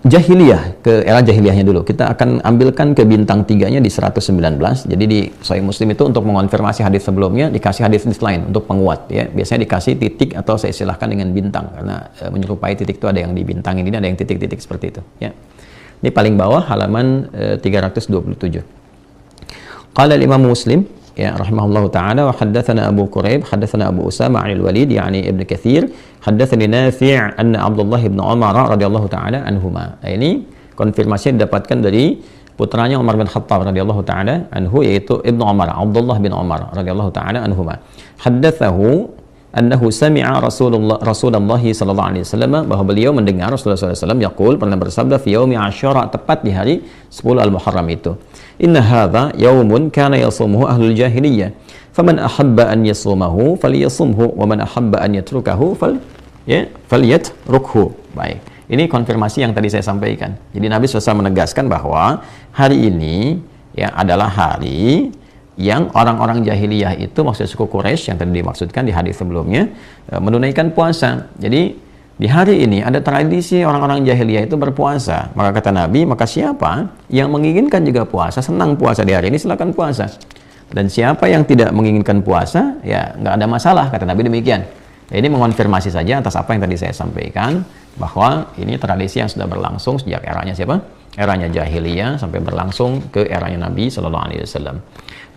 Jahiliyah, ke era jahiliyahnya dulu. Kita akan ambilkan ke bintang 3-nya di 119. Jadi di Sahih Muslim itu untuk mengonfirmasi hadis sebelumnya dikasih hadis lain untuk penguat, ya. Biasanya dikasih titik atau saya istilahkan dengan bintang, karena menyerupai titik itu ada yang dibintangin, ini ada yang titik-titik seperti itu, ya. Ini paling bawah halaman 327. Qala al-Imam Muslim, ya, rahimahullahu ta'ala, wa haddathana Abu Quraib haddathana Abu Usama 'an al-Walid yani Ibn Katsir haddathani Nafi' anna Abdullah ibn Umar radhiyallahu ta'ala anhuma. Ini konfirmasi didapatkan dari putranya Umar bin Khattab radhiyallahu ta'ala anhu, yaitu Ibn Umar, Abdullah bin Umar radhiyallahu ta'ala anhuma. Haddathahu annahu sami'a Rasulullah sallallahu alaihi wasallam, bahwa beliau mendengar Rasulullah sallallahu alaihi wasallam yaqul, pernah bersabda, fi yaumi Asyura, tepat di hari 10 Al-Muharram itu, inna hadha yaumun kana yasumuhu ahlul jahiliyah, faman ahabba an yasumahu falyasumhu wa man ahabba an yatrukahu falyatrukhu. Baik, ini konfirmasi yang tadi saya sampaikan. Jadi Nabi SAW menegaskan bahwa hari ini, ya, adalah hari yang orang-orang jahiliyah itu, maksud suku Quraisy yang tadi dimaksudkan di hadis sebelumnya, menunaikan puasa. Jadi di hari ini ada tradisi orang-orang jahiliyah itu berpuasa. Maka kata Nabi, maka siapa yang menginginkan juga puasa, senang puasa di hari ini, silakan puasa. Dan siapa yang tidak menginginkan puasa, ya nggak ada masalah, kata Nabi demikian. Ya, ini mengonfirmasi saja atas apa yang tadi saya sampaikan, bahwa ini tradisi yang sudah berlangsung sejak eranya siapa? Eranya jahiliyah sampai berlangsung ke eranya Nabi Shallallahu Alaihi Wasallam.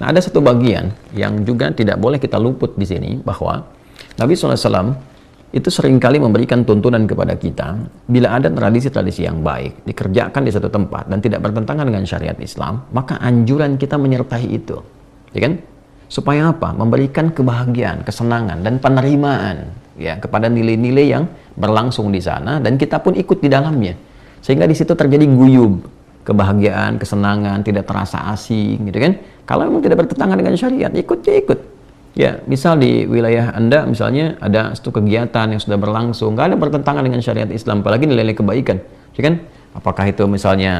Nah, ada satu bagian yang juga tidak boleh kita luput di sini, bahwa Nabi SAW itu seringkali memberikan tuntunan kepada kita, bila ada tradisi-tradisi yang baik dikerjakan di satu tempat dan tidak bertentangan dengan syariat Islam, maka anjuran kita menyertai itu, ya kan? Supaya apa? Memberikan kebahagiaan, kesenangan, dan penerimaan ya kepada nilai-nilai yang berlangsung di sana, dan kita pun ikut di dalamnya. Sehingga di situ terjadi guyub, kebahagiaan, kesenangan, tidak terasa asing, gitu kan? Kalau memang tidak bertentangan dengan syariat, ikut ya ikut. Ya, misal di wilayah Anda misalnya ada satu kegiatan yang sudah berlangsung, nggak ada bertentangan dengan syariat Islam, apalagi nilai-nilai kebaikan, ya kan? Apakah itu misalnya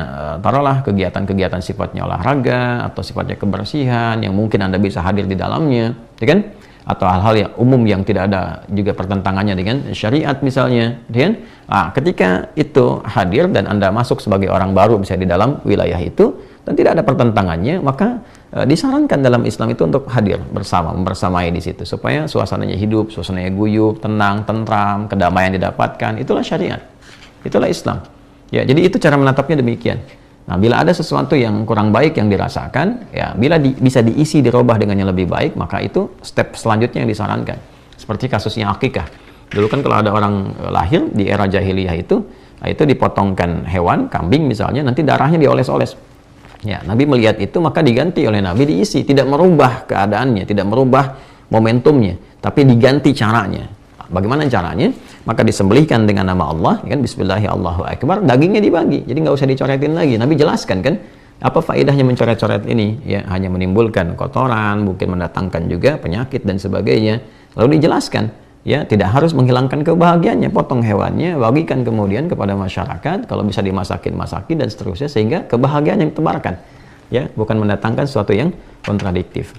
taruhlah kegiatan-kegiatan sifatnya olahraga atau sifatnya kebersihan yang mungkin Anda bisa hadir di dalamnya, ya kan? Atau hal-hal yang umum yang tidak ada juga pertentangannya dengan syariat misalnya, ya kan? Nah, ketika itu hadir dan Anda masuk sebagai orang baru bisa di dalam wilayah itu dan tidak ada pertentangannya, maka disarankan dalam Islam itu untuk hadir bersama, membersamai di situ supaya suasananya hidup, suasananya guyub, tenang, tentram, kedamaian didapatkan. Itulah syariat, itulah Islam. Ya, jadi itu cara menatapnya demikian. Nah, bila ada sesuatu yang kurang baik yang dirasakan, ya bila bisa diisi, dirubah dengan yang lebih baik, maka itu step selanjutnya yang disarankan. Seperti kasusnya akikah. Dulu kan kalau ada orang lahir di era jahiliyah itu dipotongkan hewan, kambing misalnya, nanti darahnya dioles-oles. Ya, Nabi melihat itu maka diganti oleh Nabi, diisi, tidak merubah keadaannya, tidak merubah momentumnya, tapi diganti caranya. Bagaimana caranya? Maka disembelihkan dengan nama Allah, ya kan, Bismillahirrahmanirrahim, dagingnya dibagi, jadi nggak usah dicoretin lagi. Nabi jelaskan kan, apa faedahnya mencoret-coret ini? Ya, hanya menimbulkan kotoran, mungkin mendatangkan juga penyakit dan sebagainya. Lalu dijelaskan, ya tidak harus menghilangkan kebahagiaannya, potong hewannya, bagikan kemudian kepada masyarakat, kalau bisa dimasakin, dan seterusnya, sehingga kebahagiaan yang ditebarkan, ya bukan mendatangkan sesuatu yang kontradiktif.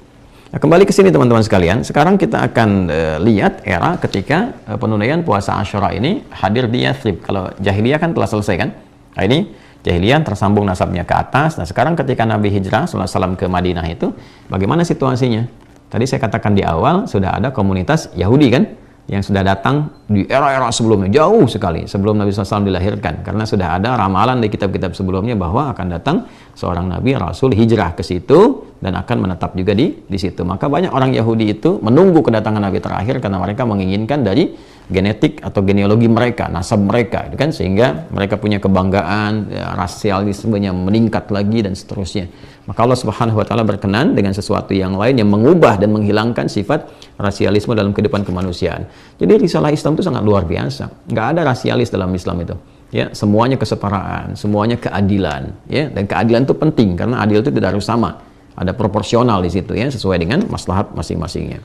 Nah, kembali ke sini teman-teman sekalian, sekarang kita akan lihat era ketika penunaian puasa Asyura ini hadir di Yathrib. Kalau jahiliyah kan telah selesai kan? Nah, ini jahiliyah tersambung nasabnya ke atas. Nah, sekarang ketika Nabi hijrah SAW ke Madinah itu, bagaimana situasinya? Tadi saya katakan di awal, sudah ada komunitas Yahudi kan? Yang sudah datang di era-era sebelumnya, jauh sekali sebelum Nabi SAW dilahirkan, karena sudah ada ramalan di kitab-kitab sebelumnya bahwa akan datang seorang Nabi Rasul hijrah ke situ dan akan menetap juga di situ. Maka banyak orang Yahudi itu menunggu kedatangan Nabi terakhir karena mereka menginginkan dari genetik atau genealogi mereka, nasab mereka, kan, sehingga mereka punya kebanggaan, ya, rasialismenya meningkat lagi dan seterusnya. Maka Allah Subhanahu wa taala berkenan dengan sesuatu yang lain yang mengubah dan menghilangkan sifat rasialisme dalam kehidupan kemanusiaan. Jadi risalah Islam itu sangat luar biasa. Nggak ada rasialis dalam Islam itu. Ya, semuanya kesetaraan, semuanya keadilan, ya. Dan keadilan itu penting karena adil itu tidak harus sama. Ada proporsional di situ, ya, sesuai dengan maslahat masing-masingnya.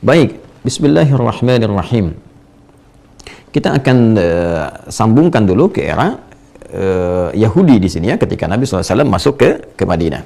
Baik, bismillahirrahmanirrahim. Kita akan sambungkan dulu ke era Yahudi di sini, ya, ketika Nabi SAW masuk ke Madinah.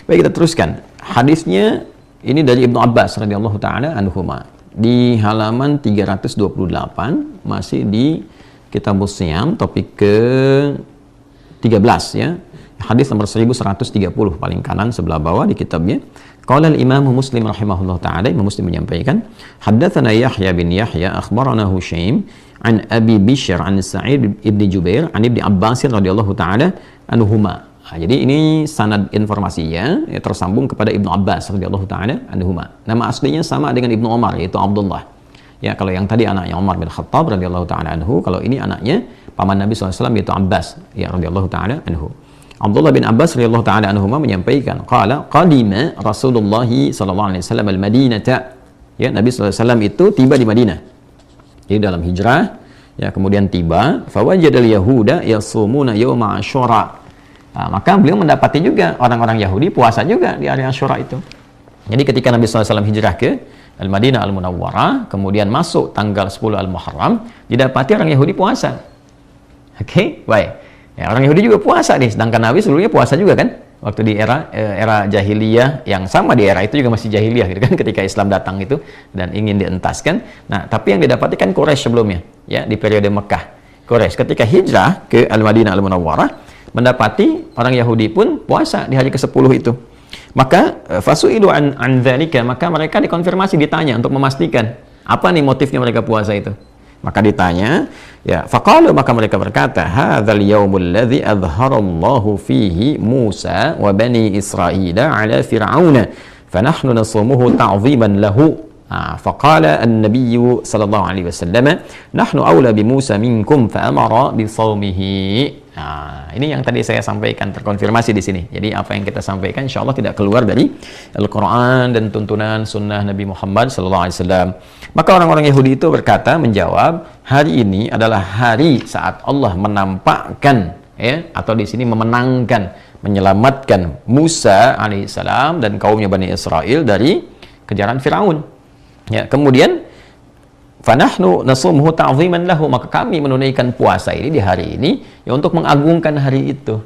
Baik, kita teruskan. Hadisnya ini dari Ibnu Abbas radhiyallahu taala anhuma di halaman 328, masih di Kitabus Shiyam, topik ke-13, ya. Hadis nomor 1130 paling kanan sebelah bawah di kitabnya. Qala al-Imam Muslim rahimahullah taala, Imam Muslim menyampaikan, haddatsana Yahya bin Yahya akhbarana Hushaim an Abi Bishr an Sa'id ibn Jubair an Ibnu Abbas radhiyallahu taala anhuma. Nah, jadi ini sanad informasinya, ya, tersambung kepada Ibnu Abbas radhiyallahu taala anhuma. Nama aslinya sama dengan Ibnu Umar, yaitu Abdullah. Ya, kalau yang tadi anaknya Umar bin Khattab radhiyallahu taala anhu, kalau ini anaknya paman Nabi SAW yaitu Abbas, ya, radhiyallahu taala anhu. Abdullah bin Abbas radhiyallahu taala anhuma menyampaikan, qala qadima Rasulullah sallallahu alaihi wasallam al-Madinata. Ya, Nabi SAW itu tiba di Madinah. Jadi dalam hijrah, ya, kemudian tiba, fawajadal yahuda yasumuna yauma Asyura. Nah, maka beliau mendapati juga orang-orang Yahudi puasa juga di hari Asyura itu. Jadi ketika Nabi SAW hijrah ke Al-Madinah Al-Munawwarah, kemudian masuk tanggal 10 Al-Muharram, didapati orang Yahudi puasa. Oke, baik. Ya, orang Yahudi juga puasa nih, sedangkan Nabi sebelumnya puasa juga kan? Waktu di era jahiliyah yang sama, di era itu juga masih jahiliyah gitu kan, ketika Islam datang itu dan ingin dientaskan. Nah, tapi yang didapati kan Quraisy sebelumnya, ya, di periode Mekah. Quraisy ketika hijrah ke Al-Madinah Al-Munawwarah mendapati orang Yahudi pun puasa di hari ke-10 itu. Maka fasu'ilu an dzalika, maka mereka dikonfirmasi, ditanya untuk memastikan apa nih motifnya mereka puasa itu. Maka ditanya, ya, faqalu, maka mereka berkata, hadzal yaumul ladzi adharallahu fihi Musa wa bani Israila ala fir'auna fanahnu nasumuhu ta'ziman lahu. Faqala an-nabiy sallallahu alaihi wasallam, nahnu aula bi Musa minkum fa amara bi shaumihi. Ini yang tadi saya sampaikan, terkonfirmasi di sini. Jadi apa yang kita sampaikan insyaallah tidak keluar dari Al-Qur'an dan tuntunan sunnah Nabi Muhammad sallallahu alaihi wasallam. Maka orang-orang Yahudi itu berkata, menjawab, hari ini adalah hari saat Allah menampakkan, ya, atau di sini memenangkan, menyelamatkan Musa alaihissalam dan kaumnya Bani Israel dari kejaran Firaun. Ya, kemudian fanahnu nasumuhu ta'ziman lahu, maka kami menunaikan puasa ini di hari ini ya untuk mengagungkan hari itu.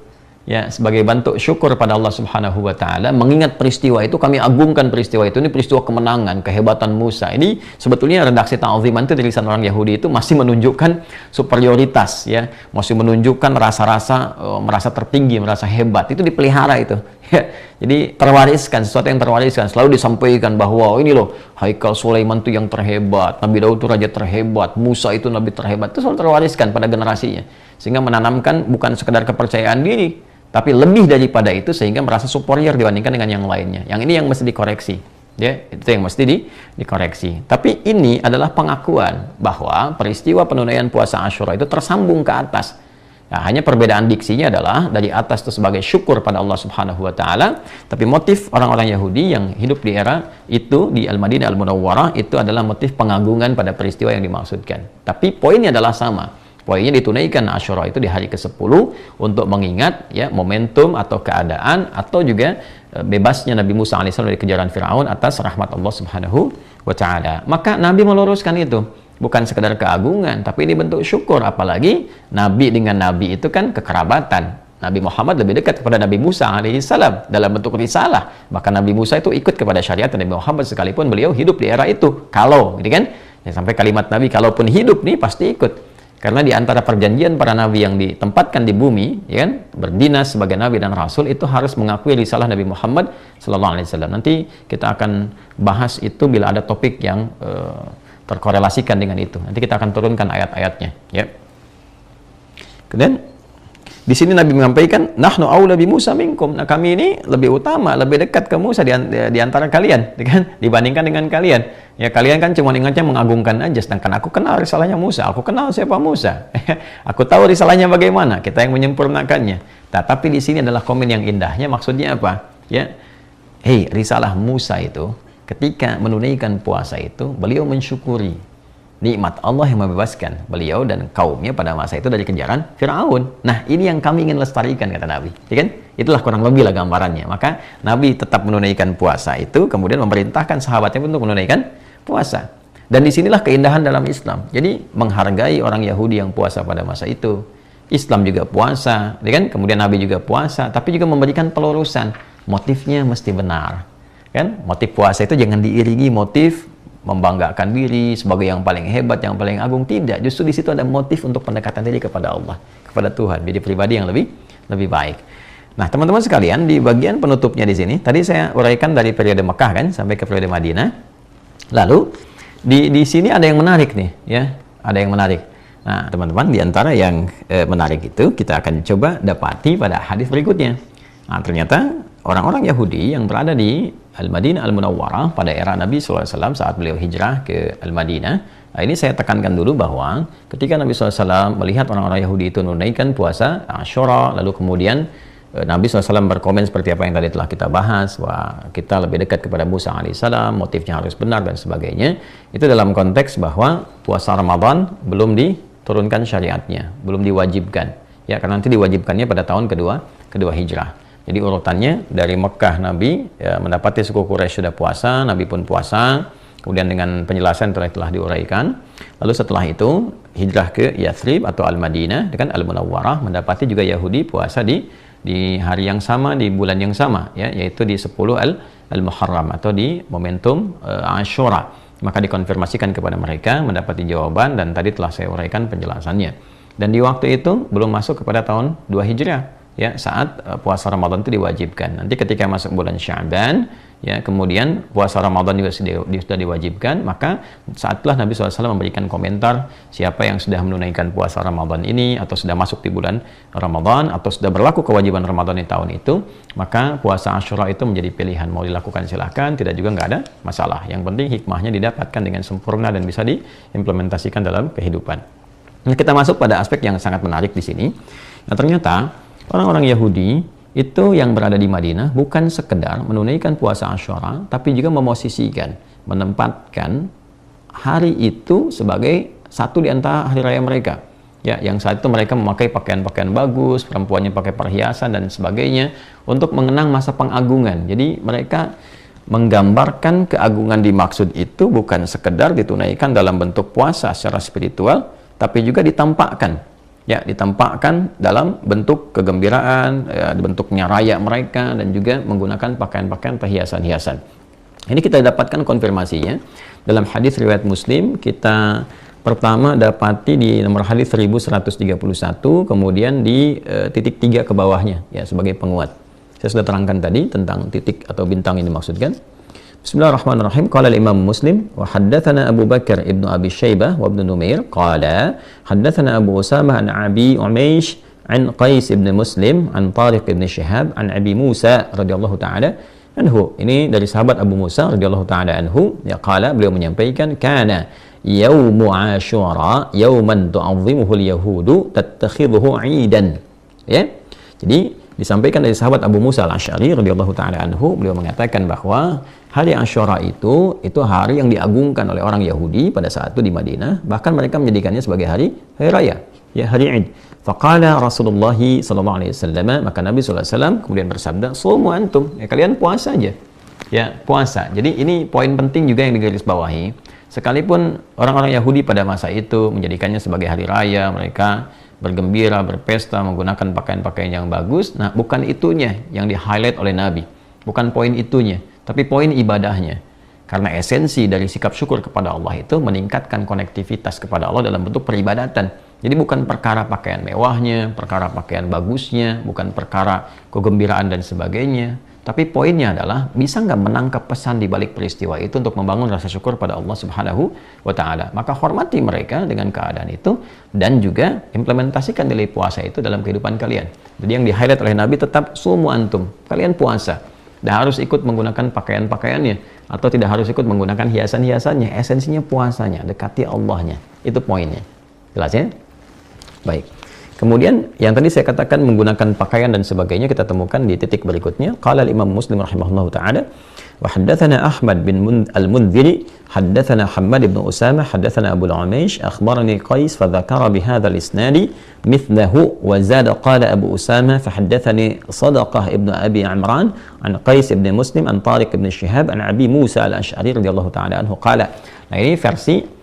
Ya, sebagai bentuk syukur pada Allah Subhanahu wa taala, mengingat peristiwa itu, kami agungkan peristiwa itu. Ini peristiwa kemenangan, kehebatan Musa. Ini sebetulnya redaksi ta'ziman itu dari lisan orang Yahudi itu masih menunjukkan superioritas, ya, masih menunjukkan rasa-rasa merasa tertinggi, merasa hebat. Itu dipelihara itu. Ya, jadi terwariskan, sesuatu yang terwariskan, selalu disampaikan bahwa ini loh, Haikal Sulaiman itu yang terhebat, Nabi Daud itu raja terhebat, Musa itu nabi terhebat. Itu selalu terwariskan pada generasinya, sehingga menanamkan bukan sekedar kepercayaan diri, tapi lebih daripada itu, sehingga merasa superior dibandingkan dengan yang lainnya. Yang ini yang mesti dikoreksi, ya, itu yang mesti dikoreksi. Tapi ini adalah pengakuan bahwa peristiwa penunaian puasa Asyura itu tersambung ke atas. Nah, hanya perbedaan diksinya adalah dari atas itu sebagai syukur pada Allah Subhanahu wa taala, tapi motif orang-orang Yahudi yang hidup di era itu di Al-Madinah Al-Munawwarah itu adalah motif pengagungan pada peristiwa yang dimaksudkan. Tapi poinnya adalah sama. Poinnya ditunaikan Asyura itu di hari ke-10 untuk mengingat, ya, momentum atau keadaan atau juga bebasnya Nabi Musa alaihissalam dari kejaran Firaun atas rahmat Allah Subhanahu wa taala. Maka Nabi meluruskan itu. Bukan sekedar keagungan, tapi ini bentuk syukur. Apalagi Nabi dengan Nabi itu kan kekerabatan. Nabi Muhammad lebih dekat kepada Nabi Musa alaihissalam dalam bentuk risalah. Maka Nabi Musa itu ikut kepada syariat Nabi Muhammad sekalipun beliau hidup di era itu. Kalau, gitu kan? Ya, sampai kalimat Nabi, kalaupun hidup nih pasti ikut. Karena di antara perjanjian para nabi yang ditempatkan di bumi, ya kan, berdinas sebagai nabi dan rasul, itu harus mengakui risalah Nabi Muhammad sallallahu alaihi wasallam. Nanti kita akan bahas itu bila ada topik yang terkorelasikan dengan itu. Nanti kita akan turunkan ayat-ayatnya, ya. Kemudian di sini Nabi menyampaikan, nahnu aula bi Musa minkum. Nah, kami ini lebih utama, lebih dekat ke Musa di antara kalian, kan? Dibandingkan dengan kalian. Ya, kalian kan cuma ingatnya mengagungkan aja, sedangkan aku kenal risalahnya Musa, aku kenal siapa Musa. Aku tahu risalahnya bagaimana, kita yang menyempurnakannya. Nah, tapi di sini adalah komen yang indahnya, maksudnya apa? Ya, risalah Musa itu ketika menunaikan puasa itu, beliau mensyukuri nikmat Allah yang membebaskan beliau dan kaumnya pada masa itu dari kejaran Firaun. Nah, ini yang kami ingin lestarikan, kata Nabi, ya kan? Itulah kurang lebih lah gambarannya. Maka Nabi tetap menunaikan puasa itu, kemudian memerintahkan sahabatnya untuk menunaikan puasa. Dan disinilah keindahan dalam Islam. Jadi menghargai orang Yahudi yang puasa pada masa itu. Islam juga puasa, ya kan? Kemudian Nabi juga puasa, tapi juga memberikan pelurusan. Motifnya mesti benar. Kan? Motif puasa itu jangan diiringi motif membanggakan diri sebagai yang paling hebat, yang paling agung. Tidak, justru di situ ada motif untuk pendekatan diri kepada Allah, kepada Tuhan, jadi pribadi yang lebih baik. Nah, teman-teman sekalian, di bagian penutupnya di sini, tadi saya uraikan dari periode Mekah kan sampai ke periode Madinah. Lalu di sini ada yang menarik nih, ya, ada yang menarik. Nah, teman-teman, di antara yang menarik itu kita akan coba dapati pada hadis berikutnya. Nah, ternyata orang-orang Yahudi yang berada di Al-Madinah Al-Munawwarah pada era Nabi SAW saat beliau hijrah ke Al-Madinah. Nah, ini saya tekankan dulu bahwa ketika Nabi SAW melihat orang-orang Yahudi itu menunaikan puasa Asyura, lalu kemudian Nabi SAW berkomen seperti apa yang tadi telah kita bahas, bahwa kita lebih dekat kepada Musa alaihissalam, motifnya harus benar dan sebagainya. Itu dalam konteks bahwa puasa Ramadan belum diturunkan syariatnya, belum diwajibkan. Ya, karena nanti diwajibkannya pada tahun kedua hijrah. Jadi urutannya dari Mekah Nabi ya, mendapati suku Quraisy sudah puasa, Nabi pun puasa, kemudian dengan penjelasan telah diuraikan. Lalu setelah itu hijrah ke Yathrib atau Al-Madinah dengan Al-Munawwarah, mendapati juga Yahudi puasa di hari yang sama, di bulan yang sama, ya, yaitu di 10 Al-Muharram atau di momentum Asyura. Maka dikonfirmasikan kepada mereka, mendapati jawaban, dan tadi telah saya uraikan penjelasannya. Dan di waktu itu belum masuk kepada tahun 2 Hijriah. ya saat puasa Ramadan itu diwajibkan. Nanti ketika masuk bulan Sya'ban, ya kemudian puasa Ramadan juga sudah diwajibkan, maka saatlah Nabi SAW memberikan komentar siapa yang sudah menunaikan puasa Ramadan ini, atau sudah masuk di bulan Ramadan, atau sudah berlaku kewajiban Ramadan di tahun itu, maka puasa Asyura itu menjadi pilihan. Mau dilakukan silahkan, tidak juga nggak ada masalah. Yang penting hikmahnya didapatkan dengan sempurna dan bisa diimplementasikan dalam kehidupan. Nah, kita masuk pada aspek yang sangat menarik di sini. Nah, ternyata orang-orang Yahudi itu yang berada di Madinah bukan sekedar menunaikan puasa Asyura, tapi juga memosisikan, menempatkan hari itu sebagai satu di antara hari raya mereka. Ya, yang saat itu mereka memakai pakaian-pakaian bagus, perempuannya pakai perhiasan dan sebagainya untuk mengenang masa pengagungan. Jadi mereka menggambarkan keagungan dimaksud itu bukan sekedar ditunaikan dalam bentuk puasa secara spiritual, tapi juga ditampakkan. Ya, ditampakkan dalam bentuk kegembiraan, ya, bentuknya raya mereka, dan juga menggunakan pakaian-pakaian perhiasan-hiasan. Ini kita dapatkan konfirmasinya dalam hadis riwayat Muslim. Kita pertama dapati di nomor hadis 1131, kemudian di titik 3 ke bawahnya, ya, sebagai penguat. Saya sudah terangkan tadi tentang titik atau bintang ini dimaksudkan. Bismillahirrahmanirrahim. Qala al-Imam Muslim wa haddatsana Abu Bakar ibnu Abi Syaibah wa ibnu Numair qala haddatsana Abu Usamah an Abi Umaysh an Qais ibn Muslim an Tariq ibn Shihab an Abi Musa radhiyallahu taala anhu. Ini dari sahabat Abu Musa radhiyallahu taala anhu, ya, qala, beliau menyampaikan, kana yaumu Asyura yauman tu'azzimuhu al-yahudu tattakhidhuhu 'idan. Ya. Jadi disampaikan dari sahabat Abu Musa al-Asy'ari radhiyallahu taala anhu, beliau mengatakan bahwa hari Asyura itu hari yang diagungkan oleh orang Yahudi pada saat itu di Madinah, bahkan mereka menjadikannya sebagai hari raya, ya, hari Id. Faqala Rasulullah sallallahu alaihi wasallam, maka Nabi sallallahu alaihi wasallam kemudian bersabda, "Sumu antum," ya, kalian puasa aja. Ya, puasa. Jadi ini poin penting juga yang digarisbawahi. Sekalipun orang-orang Yahudi pada masa itu menjadikannya sebagai hari raya, mereka bergembira, berpesta, menggunakan pakaian-pakaian yang bagus. Nah, bukan itunya yang di-highlight oleh Nabi. Bukan poin itunya, tapi poin ibadahnya. Karena esensi dari sikap syukur kepada Allah itu meningkatkan konektivitas kepada Allah dalam bentuk peribadatan. Jadi bukan perkara pakaian mewahnya, perkara pakaian bagusnya, bukan perkara kegembiraan dan sebagainya. Tapi poinnya adalah, bisa nggak menangkap pesan di balik peristiwa itu untuk membangun rasa syukur pada Allah Subhanahu wa Ta'ala. Maka hormati mereka dengan keadaan itu, dan juga implementasikan nilai puasa itu dalam kehidupan kalian. Jadi yang di-highlight oleh Nabi tetap sumu antum, kalian puasa. Tidak harus ikut menggunakan pakaian-pakaiannya, atau tidak harus ikut menggunakan hiasan-hiasannya. Esensinya puasanya, dekati Allahnya. Itu poinnya. Jelas ya? Baik. Kemudian yang tadi saya katakan menggunakan pakaian dan sebagainya kita temukan di titik berikutnya. Qala al-Imam Muslim rahimahullahu taala wa haddatsana Ahmad bin al-Mundhiri haddatsana Hammad bin Usamah haddatsana Abu al-Umaysh akhbarani Qais fa dzakara bi hadzal isnadi mithlahu wa zada qala Abu Usamah fa haddatsani Sadaqah ibn Abi Amran an Qais ibn Muslim an Tariq ibn Shihab an Abi Musa al-Asy'ari radhiyallahu taala anhu qala. Nah, ini versi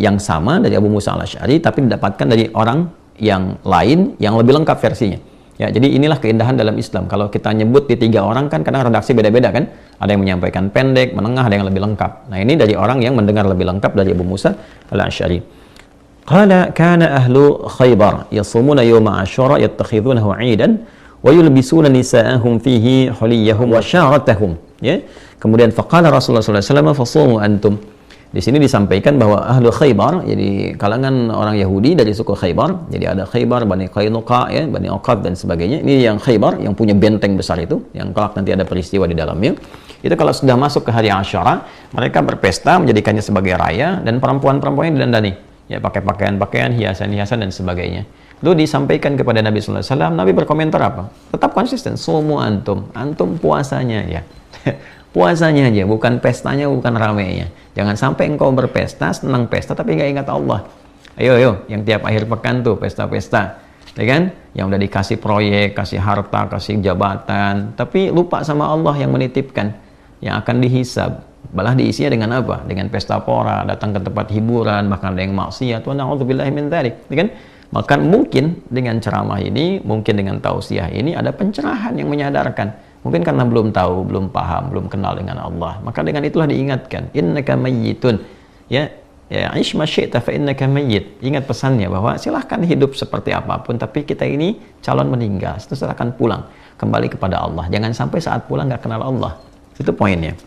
yang sama dari Abu Musa al-Asy'ari, tapi didapatkan dari orang yang lain yang lebih lengkap versinya. Ya, jadi inilah keindahan dalam Islam. Kalau kita nyebut di 3 orang kan kadang redaksi beda-beda kan. Ada yang menyampaikan pendek, menengah, ada yang lebih lengkap. Nah, ini dari orang yang mendengar lebih lengkap dari Abu Musa al-Asy'ari. Qala kana ahlu Khaybar yasumuna yawma Asyura yattakhidhunahu 'idan wa yulbisuna nisa'ahum fihi huliyahum wa syaratahum. Ya. Kemudian faqala Rasulullah sallallahu alaihi wasallam fasumu antum. Di sini disampaikan bahwa ahlu Khaybar, jadi kalangan orang Yahudi dari suku Khaybar, jadi ada Khaybar, Bani Qainuqa, ya, Bani Uqab dan sebagainya. Ini yang Khaybar, yang punya benteng besar itu, yang kelak nanti ada peristiwa di dalamnya. Itu kalau sudah masuk ke hari Asyura, mereka berpesta menjadikannya sebagai raya, dan perempuan-perempuannya didandani, ya, pakai pakaian-pakaian, hiasan-hiasan dan sebagainya. Lalu disampaikan kepada Nabi sallallahu alaihi wasallam, Nabi berkomentar apa? Tetap konsisten, sumu antum, antum puasanya ya. Puasanya aja, bukan pestanya, bukan ramenya. Jangan sampai engkau berpesta, senang pesta, tapi nggak ingat Allah. Ayo, yang tiap akhir pekan tuh pesta-pesta, ya kan? Yang udah dikasih proyek, kasih harta, kasih jabatan, tapi lupa sama Allah yang menitipkan, yang akan dihisab. Malah diisinya dengan apa? Dengan pesta pora, datang ke tempat hiburan, bahkan ada yang maksiat. Wa na'udzubillahi min dzalik, ya kan? Maka mungkin dengan ceramah ini, mungkin dengan tausiah ini ada pencerahan yang menyadarkan. Mungkin karena belum tahu, belum paham, belum kenal dengan Allah. Maka dengan itulah diingatkan, innaka mayyitun. Ya, ya ish ma syi'ta fa innaka mayyit. Ingat pesannya bahwa silahkan hidup seperti apapun, tapi kita ini calon meninggal, itu silahkan pulang kembali kepada Allah. Jangan sampai saat pulang nggak kenal Allah. Itu poinnya.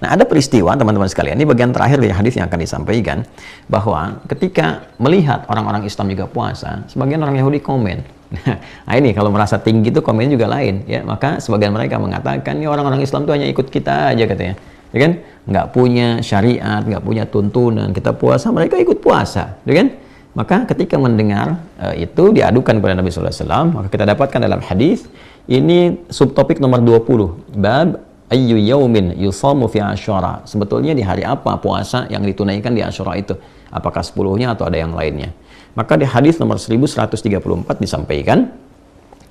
Nah, ada peristiwa teman-teman sekalian, ini bagian terakhir dari hadis yang akan disampaikan, bahwa ketika melihat orang-orang Islam juga puasa, sebagian orang Yahudi komen. Nah, ini kalau merasa tinggi itu komen juga lain, ya. Maka sebagian mereka mengatakan, ya orang-orang Islam itu hanya ikut kita aja katanya, ya kan? Nggak punya syariat, nggak punya tuntunan. Kita puasa, mereka ikut puasa, ya kan? Maka ketika mendengar itu diadukan kepada Nabi Sallallahu Alaihi Wasallam, maka kita dapatkan dalam hadis ini subtopik nomor 20, bab ayyu yaumin yusamu fi Asyura. Sebetulnya di hari apa puasa yang ditunaikan di Asyura itu? Apakah 10-nya atau ada yang lainnya? Maka di hadis nomor 1134 disampaikan,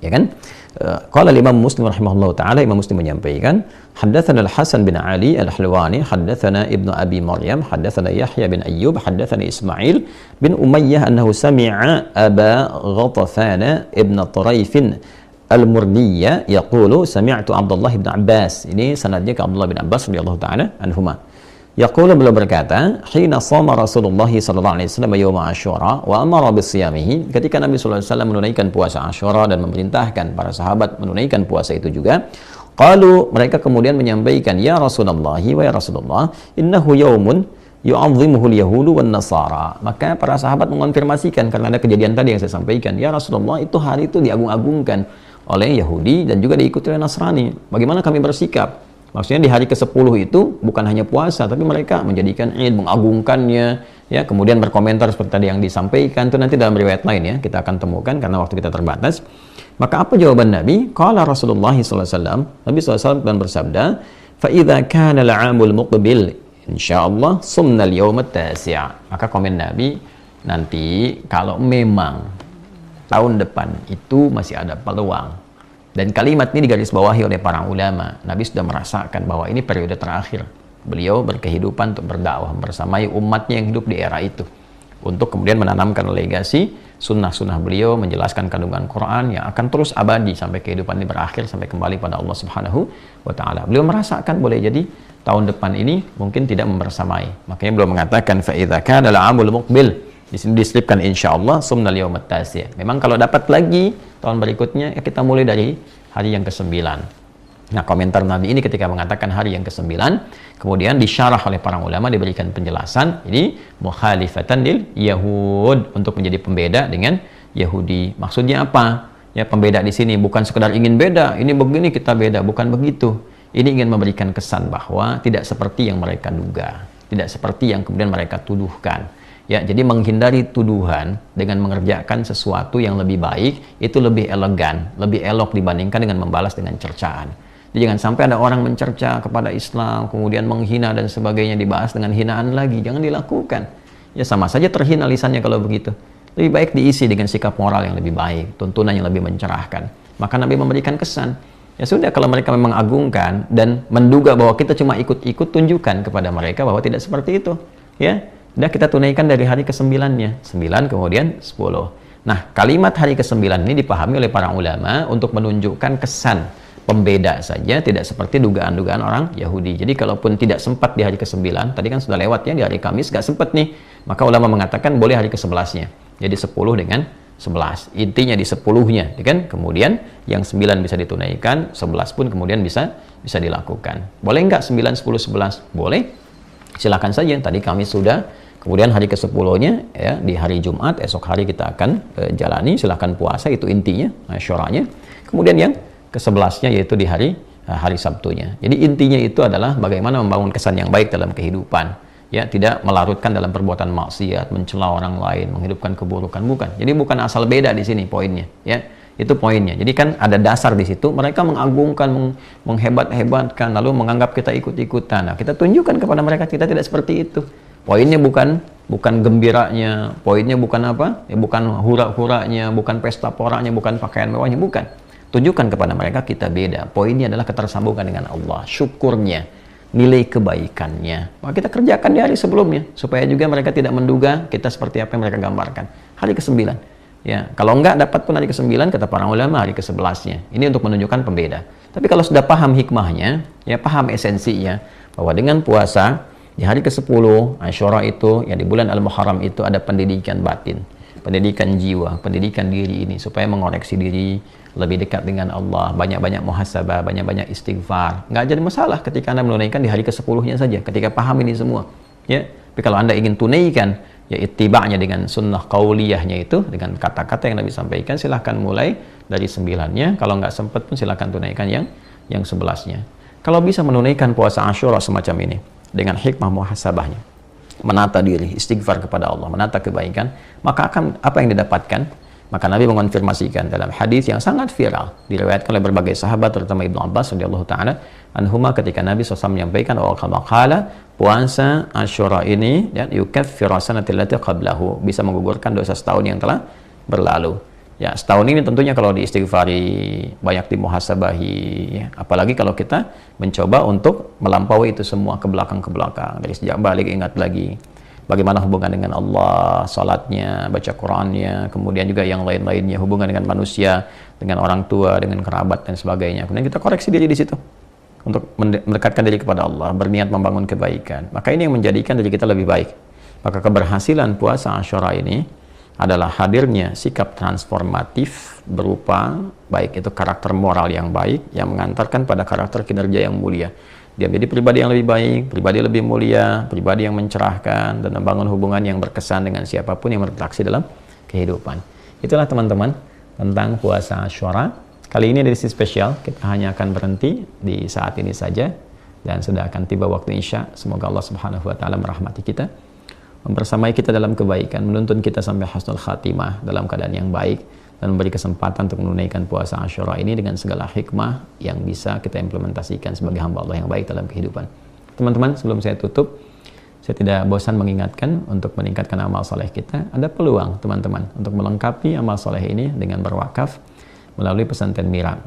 ya kan? Qala Imam Muslim rahimahullahu taala, Imam Muslim menyampaikan, haddatsana Al-Hasan bin Ali Al-Hulwani, haddatsana Ibnu Abi Maryam, haddatsana Yahya bin Ayyub, haddatsana Ismail bin Umayyah annahu sami'a Aba Ghatafana ibn Turaif Al-Murdiyya yaqulu sami'tu Abdullah bin Abbas. Ini sanadnya ke Abdullah bin Abbas radhiyallahu taala anhuma. Yaqulu, beliau berkata, hina shama Rasulullah sallallahu alaihi wasallam yaum Asyura wa amara bisiyamihi. Ketika Nabi sallallahu alaihi wasallam menunaikan puasa Asyura dan memerintahkan para sahabat menunaikan puasa itu juga, qalu, mereka kemudian menyampaikan, ya Rasulullah, wa ya Rasulullah, innahu yaumun yu'azzimuhu al-yahudu wan nasara. Maka para sahabat mengonfirmasikan karena ada kejadian tadi yang saya sampaikan, ya Rasulullah, itu hari itu diagung-agungkan oleh Yahudi dan juga diikuti oleh Nasrani. Bagaimana kami bersikap? Maksudnya di hari ke-10 itu bukan hanya puasa, tapi mereka menjadikan Id, mengagungkannya, ya, kemudian berkomentar seperti tadi yang disampaikan. Itu nanti dalam riwayat lain ya, kita akan temukan karena waktu kita terbatas. Maka apa jawaban Nabi? Qala Rasulullah sallallahu alaihi wasallam, Nabi sallallahu alaihi wasallam bersabda, "Fa idza kana al-'amul muqbil, insyaallah sumna al-yawm at-tasi'." Maka komen Nabi, nanti kalau memang tahun depan itu masih ada peluang. Dan kalimat ini digarisbawahi oleh para ulama. Nabi sudah merasakan bahwa ini periode terakhir beliau berkehidupan untuk berdakwah bersamai umatnya yang hidup di era itu, untuk kemudian menanamkan legasi sunnah-sunnah beliau, menjelaskan kandungan Quran yang akan terus abadi sampai kehidupan ini berakhir, sampai kembali pada Allah Subhanahu wa Ta'ala. Beliau merasakan boleh jadi tahun depan ini mungkin tidak membersamai. Makanya beliau mengatakan fa idza kana al-'amul muqbil, di sini diselipkan insyaallah sumnal yaumat tasi'. Memang kalau dapat lagi tahun berikutnya, ya kita mulai dari hari yang ke-9. Nah, komentar Nabi ini ketika mengatakan hari yang ke-9, kemudian disyarah oleh para ulama, diberikan penjelasan. Jadi mukhalifatan lil Yahud, untuk menjadi pembeda dengan Yahudi. Maksudnya apa? Ya, pembeda di sini bukan sekedar ingin beda, ini begini kita beda, bukan begitu. Ini ingin memberikan kesan bahwa tidak seperti yang mereka duga, tidak seperti yang kemudian mereka tuduhkan. Ya, jadi menghindari tuduhan dengan mengerjakan sesuatu yang lebih baik itu lebih elegan, lebih elok dibandingkan dengan membalas dengan cercaan. Jadi jangan sampai ada orang mencerca kepada Islam, kemudian menghina dan sebagainya, dibahas dengan hinaan lagi. Jangan dilakukan. Ya, sama saja terhina lisannya kalau begitu. Lebih baik diisi dengan sikap moral yang lebih baik, tuntunan yang lebih mencerahkan. Maka Nabi memberikan kesan. Ya sudah, kalau mereka memang agungkan dan menduga bahwa kita cuma ikut-ikut, tunjukkan kepada mereka bahwa tidak seperti itu. Ya. Sudah, kita tunaikan dari hari ke-9-nya. 9 kemudian 10. Nah, kalimat hari ke-9 ini dipahami oleh para ulama untuk menunjukkan kesan pembeda saja, tidak seperti dugaan-dugaan orang Yahudi. Jadi kalaupun tidak sempat di hari ke-9, tadi kan sudah lewat ya, di hari Kamis gak sempat nih, maka ulama mengatakan boleh hari ke-11-nya. Jadi 10 dengan 11. Intinya di 10-nya, kan? Kemudian yang 9 bisa ditunaikan, 11 pun kemudian bisa dilakukan. Boleh nggak 9, 10, 11? Boleh. Silakan saja. Tadi Kamis sudah, kemudian hari ke-10-nya ya di hari Jumat, esok hari kita akan jalani, silakan puasa, itu intinya Asyuranya. Kemudian yang ke-11-nya yaitu di hari Sabtunya. Jadi intinya itu adalah bagaimana membangun kesan yang baik dalam kehidupan. Ya, tidak melarutkan dalam perbuatan maksiat, mencela orang lain, menghidupkan keburukan, bukan. Jadi bukan asal beda di sini poinnya, ya. Itu poinnya. Jadi kan ada dasar di situ. Mereka mengagungkan, menghebat-hebatkan, lalu menganggap kita ikut-ikutan. Nah, kita tunjukkan kepada mereka kita tidak seperti itu. Poinnya bukan gembiranya, poinnya bukan apa? Ya, bukan hura-huranya, bukan pesta poranya, bukan pakaian mewahnya, bukan. Tunjukkan kepada mereka kita beda. Poinnya adalah ketersambungan dengan Allah, syukurnya, nilai kebaikannya. Maka kita kerjakan di hari sebelumnya supaya juga mereka tidak menduga kita seperti apa yang mereka gambarkan. Hari ke-9. Ya, kalau enggak dapat pun hari ke-9, kata para ulama hari ke-11-nya. Ini untuk menunjukkan pembeda. Tapi kalau sudah paham hikmahnya, ya paham esensinya, bahwa dengan puasa Di hari ke-10 Asyura itu, ya di bulan Al-Muharram itu ada pendidikan batin, pendidikan jiwa, pendidikan diri ini supaya mengoreksi diri, lebih dekat dengan Allah, banyak-banyak muhasabah, banyak-banyak istighfar. Nggak jadi masalah ketika Anda menunaikan di hari ke-10-nya saja, ketika paham ini semua. Ya, tapi kalau Anda ingin tunaikan, ya ittiba'nya dengan sunnah qauliyahnya itu, dengan kata-kata yang Nabi sampaikan, silahkan mulai dari 9-nya. Kalau nggak sempat pun silahkan tunaikan yang 11-nya. Kalau bisa menunaikan puasa Asyura semacam ini, dengan hikmah muhasabahnya, menata diri, istighfar kepada Allah, menata kebaikan, maka akan apa yang didapatkan? Maka Nabi mengonfirmasikan dalam hadis yang sangat viral, diriwayatkan oleh berbagai sahabat, terutama Ibnu Abbas radhiyallahu taala anhuma, ketika Nabi SAW menyampaikan qala puasa Asyura ini ya yukaffiru sanatil lati qablahu, bisa menggugurkan dosa setahun yang telah berlalu. Ya, setahun ini tentunya kalau diistighfari, banyak dimuhasabahi, ya. Apalagi kalau kita mencoba untuk melampaui itu semua ke belakang, dari sejak balik ingat lagi bagaimana hubungan dengan Allah, salatnya, baca Qur'annya, kemudian juga yang lain-lainnya, hubungan dengan manusia, dengan orang tua, dengan kerabat dan sebagainya. Kemudian kita koreksi diri di situ untuk mendekatkan diri kepada Allah, berniat membangun kebaikan. Maka ini yang menjadikan diri kita lebih baik. Maka keberhasilan puasa Asyura ini adalah hadirnya sikap transformatif berupa baik itu karakter moral yang baik yang mengantarkan pada karakter kinerja yang mulia. Dia menjadi pribadi yang lebih baik, pribadi lebih mulia, pribadi yang mencerahkan dan membangun hubungan yang berkesan dengan siapapun yang berinteraksi dalam kehidupan. Itulah teman-teman tentang puasa Asyura. Kali ini edisi spesial, kita hanya akan berhenti di saat ini saja dan sudah akan tiba waktu Isya. Semoga Allah Subhanahu wa taala merahmati kita, membersamai kita dalam kebaikan, menuntun kita sampai husnul khatimah dalam keadaan yang baik, dan memberi kesempatan untuk menunaikan puasa Asyura ini dengan segala hikmah yang bisa kita implementasikan sebagai hamba Allah yang baik dalam kehidupan. Teman-teman, sebelum saya tutup, saya tidak bosan mengingatkan untuk meningkatkan amal soleh kita. Ada peluang teman-teman untuk melengkapi amal soleh ini dengan berwakaf melalui pesantren Mira,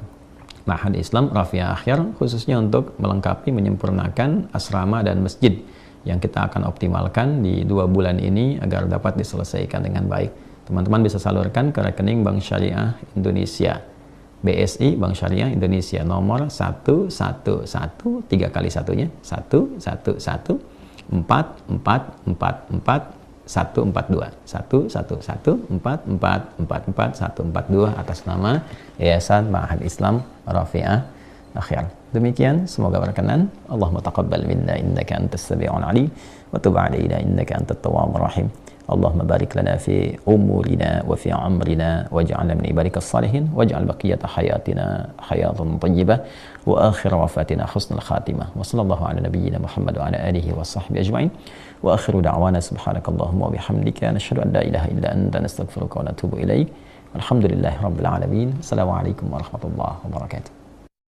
Ma'had Islam Rafiah Akhir, khususnya untuk melengkapi, menyempurnakan asrama dan masjid yang kita akan optimalkan di 2 bulan ini agar dapat diselesaikan dengan baik. Teman-teman bisa salurkan ke rekening Bank Syariah Indonesia, BSI Bank Syariah Indonesia, nomor 111 3 kali satunya 111 4444 142 1114444 142 atas nama Yayasan Ma'had Islam Rafi'ah Akhir. Demikian, semoga berkenan. Allahumma taqabbal minna innaka antas sami'ul alim wa tub 'alaina innaka antat tawwabur rahim. Allahumma barik lana fi umurina wa fi amrina waj'alna min ibadikas salihin waj'al baqiyata hayatina hayatan thayyibah wa akhir wafatina husnul khatimah. Wa sallallahu ala nabiyyina Muhammad wa ala alihi wa sahbihi ajma'in. Wa akhiru da'wana subhanakallahumma wa bihamdika nashhadu an la ilaha illa anta nastaghfiruka wa natubu ilaik. Alhamdulillahirabbil alamin. Assalamualaikum warahmatullahi wabarakatuh.